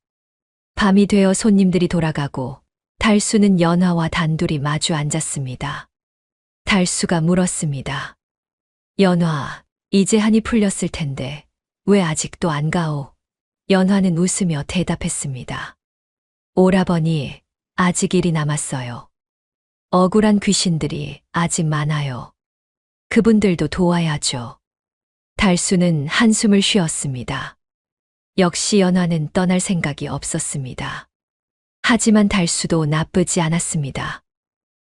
밤이 되어 손님들이 돌아가고 달수는 연화와 단둘이 마주 앉았습니다. 달수가 물었습니다. 연화, 이제 한이 풀렸을 텐데 왜 아직도 안 가오? 연화는 웃으며 대답했습니다. 오라버니, 아직 일이 남았어요. 억울한 귀신들이 아직 많아요. 그분들도 도와야죠. 달수는 한숨을 쉬었습니다. 역시 연화는 떠날 생각이 없었습니다. 하지만 달수도 나쁘지 않았습니다.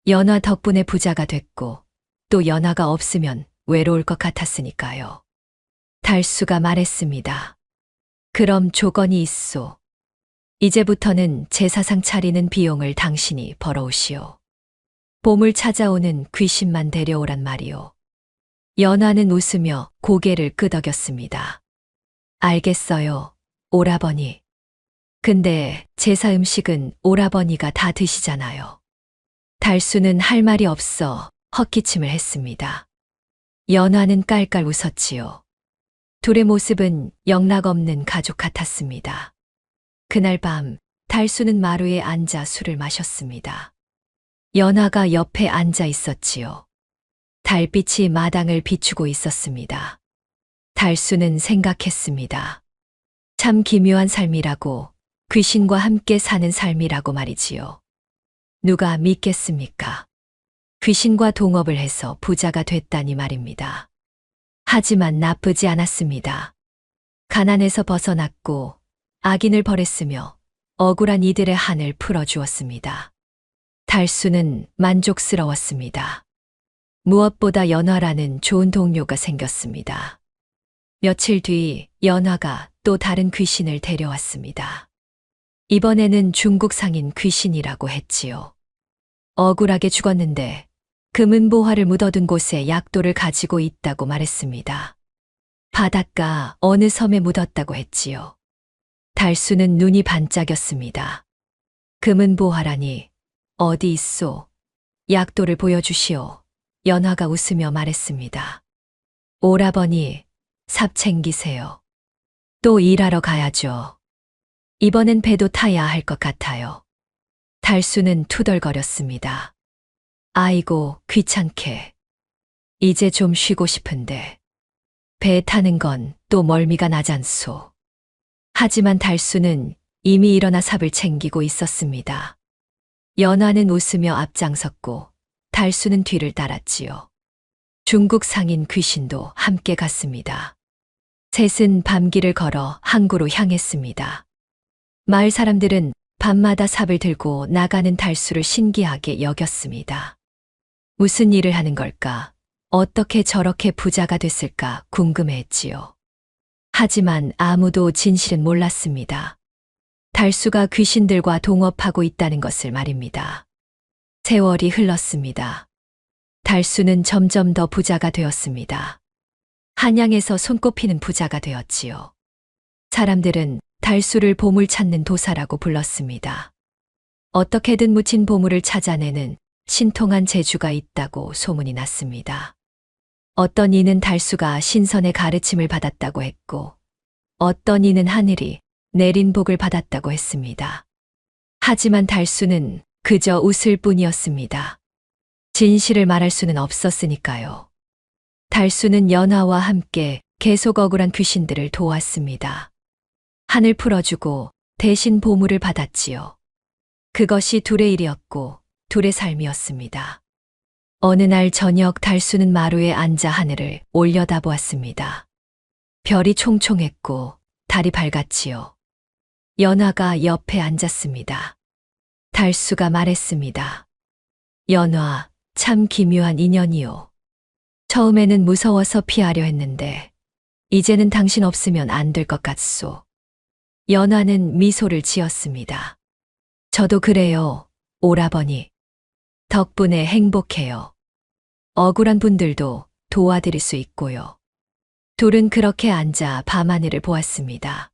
연화 덕분에 부자가 됐고 또 연화가 없으면 외로울 것 같았으니까요. 달수가 말했습니다. 그럼 조건이 있소. 이제부터는 제사상 차리는 비용을 당신이 벌어오시오. 봄을 찾아오는 귀신만 데려오란 말이오. 연화는 웃으며 고개를 끄덕였습니다. 알겠어요, 오라버니. 근데 제사 음식은 오라버니가 다 드시잖아요. 달수는 할 말이 없어 헛기침을 했습니다. 연화는 깔깔 웃었지요. 둘의 모습은 영락없는 가족 같았습니다. 그날 밤 달수는 마루에 앉아 술을 마셨습니다. 연화가 옆에 앉아 있었지요. 달빛이 마당을 비추고 있었습니다. 달수는 생각했습니다. 참 기묘한 삶이라고, 귀신과 함께 사는 삶이라고 말이지요. 누가 믿겠습니까? 귀신과 동업을 해서 부자가 됐다니 말입니다. 하지만 나쁘지 않았습니다. 가난에서 벗어났고 악인을 벌했으며 억울한 이들의 한을 풀어주었습니다. 달수는 만족스러웠습니다. 무엇보다 연화라는 좋은 동료가 생겼습니다. 며칠 뒤 연화가 또 다른 귀신을 데려왔습니다. 이번에는 중국 상인 귀신이라고 했지요. 억울하게 죽었는데 금은보화를 묻어둔 곳에 약도를 가지고 있다고 말했습니다. 바닷가 어느 섬에 묻었다고 했지요. 달수는 눈이 반짝였습니다. 금은보화라니 어디 있소? 약도를 보여주시오. 연화가 웃으며 말했습니다. 오라버니, 삽 챙기세요. 또 일하러 가야죠. 이번엔 배도 타야 할 것 같아요. 달수는 투덜거렸습니다. 아이고, 귀찮게. 이제 좀 쉬고 싶은데. 배 타는 건 또 멀미가 나잖소. 하지만 달수는 이미 일어나 삽을 챙기고 있었습니다. 연화는 웃으며 앞장섰고 달수는 뒤를 따랐지요. 중국 상인 귀신도 함께 갔습니다. 셋은 밤길을 걸어 항구로 향했습니다. 마을 사람들은 밤마다 삽을 들고 나가는 달수를 신기하게 여겼습니다. 무슨 일을 하는 걸까? 어떻게 저렇게 부자가 됐을까 궁금해했지요. 하지만 아무도 진실은 몰랐습니다. 달수가 귀신들과 동업하고 있다는 것을 말입니다. 세월이 흘렀습니다. 달수는 점점 더 부자가 되었습니다. 한양에서 손꼽히는 부자가 되었지요. 사람들은 달수를 보물 찾는 도사라고 불렀습니다. 어떻게든 묻힌 보물을 찾아내는 신통한 재주가 있다고 소문이 났습니다. 어떤 이는 달수가 신선의 가르침을 받았다고 했고, 어떤 이는 하늘이 내린 복을 받았다고 했습니다. 하지만 달수는 그저 웃을 뿐이었습니다. 진실을 말할 수는 없었으니까요. 달수는 연화와 함께 계속 억울한 귀신들을 도왔습니다. 한을 풀어주고 대신 보물을 받았지요. 그것이 둘의 일이었고 둘의 삶이었습니다. 어느 날 저녁 달수는 마루에 앉아 하늘을 올려다보았습니다. 별이 총총했고 달이 밝았지요. 연화가 옆에 앉았습니다. 달수가 말했습니다. 연화, 참 기묘한 인연이요. 처음에는 무서워서 피하려 했는데 이제는 당신 없으면 안 될 것 같소. 연화는 미소를 지었습니다. 저도 그래요, 오라버니. 덕분에 행복해요. 억울한 분들도 도와드릴 수 있고요. 둘은 그렇게 앉아 밤하늘을 보았습니다.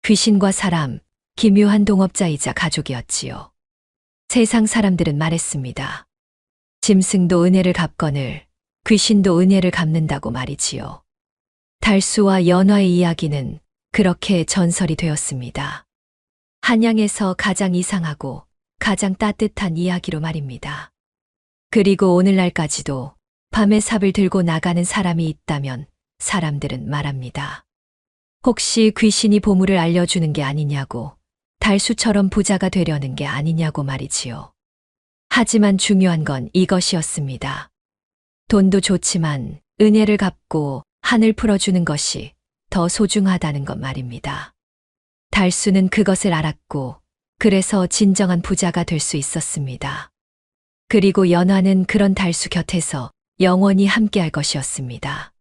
귀신과 사람, 기묘한 동업자이자 가족이었지요. 세상 사람들은 말했습니다. 짐승도 은혜를 갚거늘 귀신도 은혜를 갚는다고 말이지요. 달수와 연화의 이야기는 그렇게 전설이 되었습니다. 한양에서 가장 이상하고 가장 따뜻한 이야기로 말입니다. 그리고 오늘날까지도 밤에 삽을 들고 나가는 사람이 있다면 사람들은 말합니다. 혹시 귀신이 보물을 알려주는 게 아니냐고, 달수처럼 부자가 되려는 게 아니냐고 말이지요. 하지만 중요한 건 이것이었습니다. 돈도 좋지만 은혜를 갚고 한을 풀어주는 것이 더 소중하다는 것 말입니다. 달수는 그것을 알았고, 그래서 진정한 부자가 될 수 있었습니다. 그리고 연화는 그런 달수 곁에서 영원히 함께할 것이었습니다.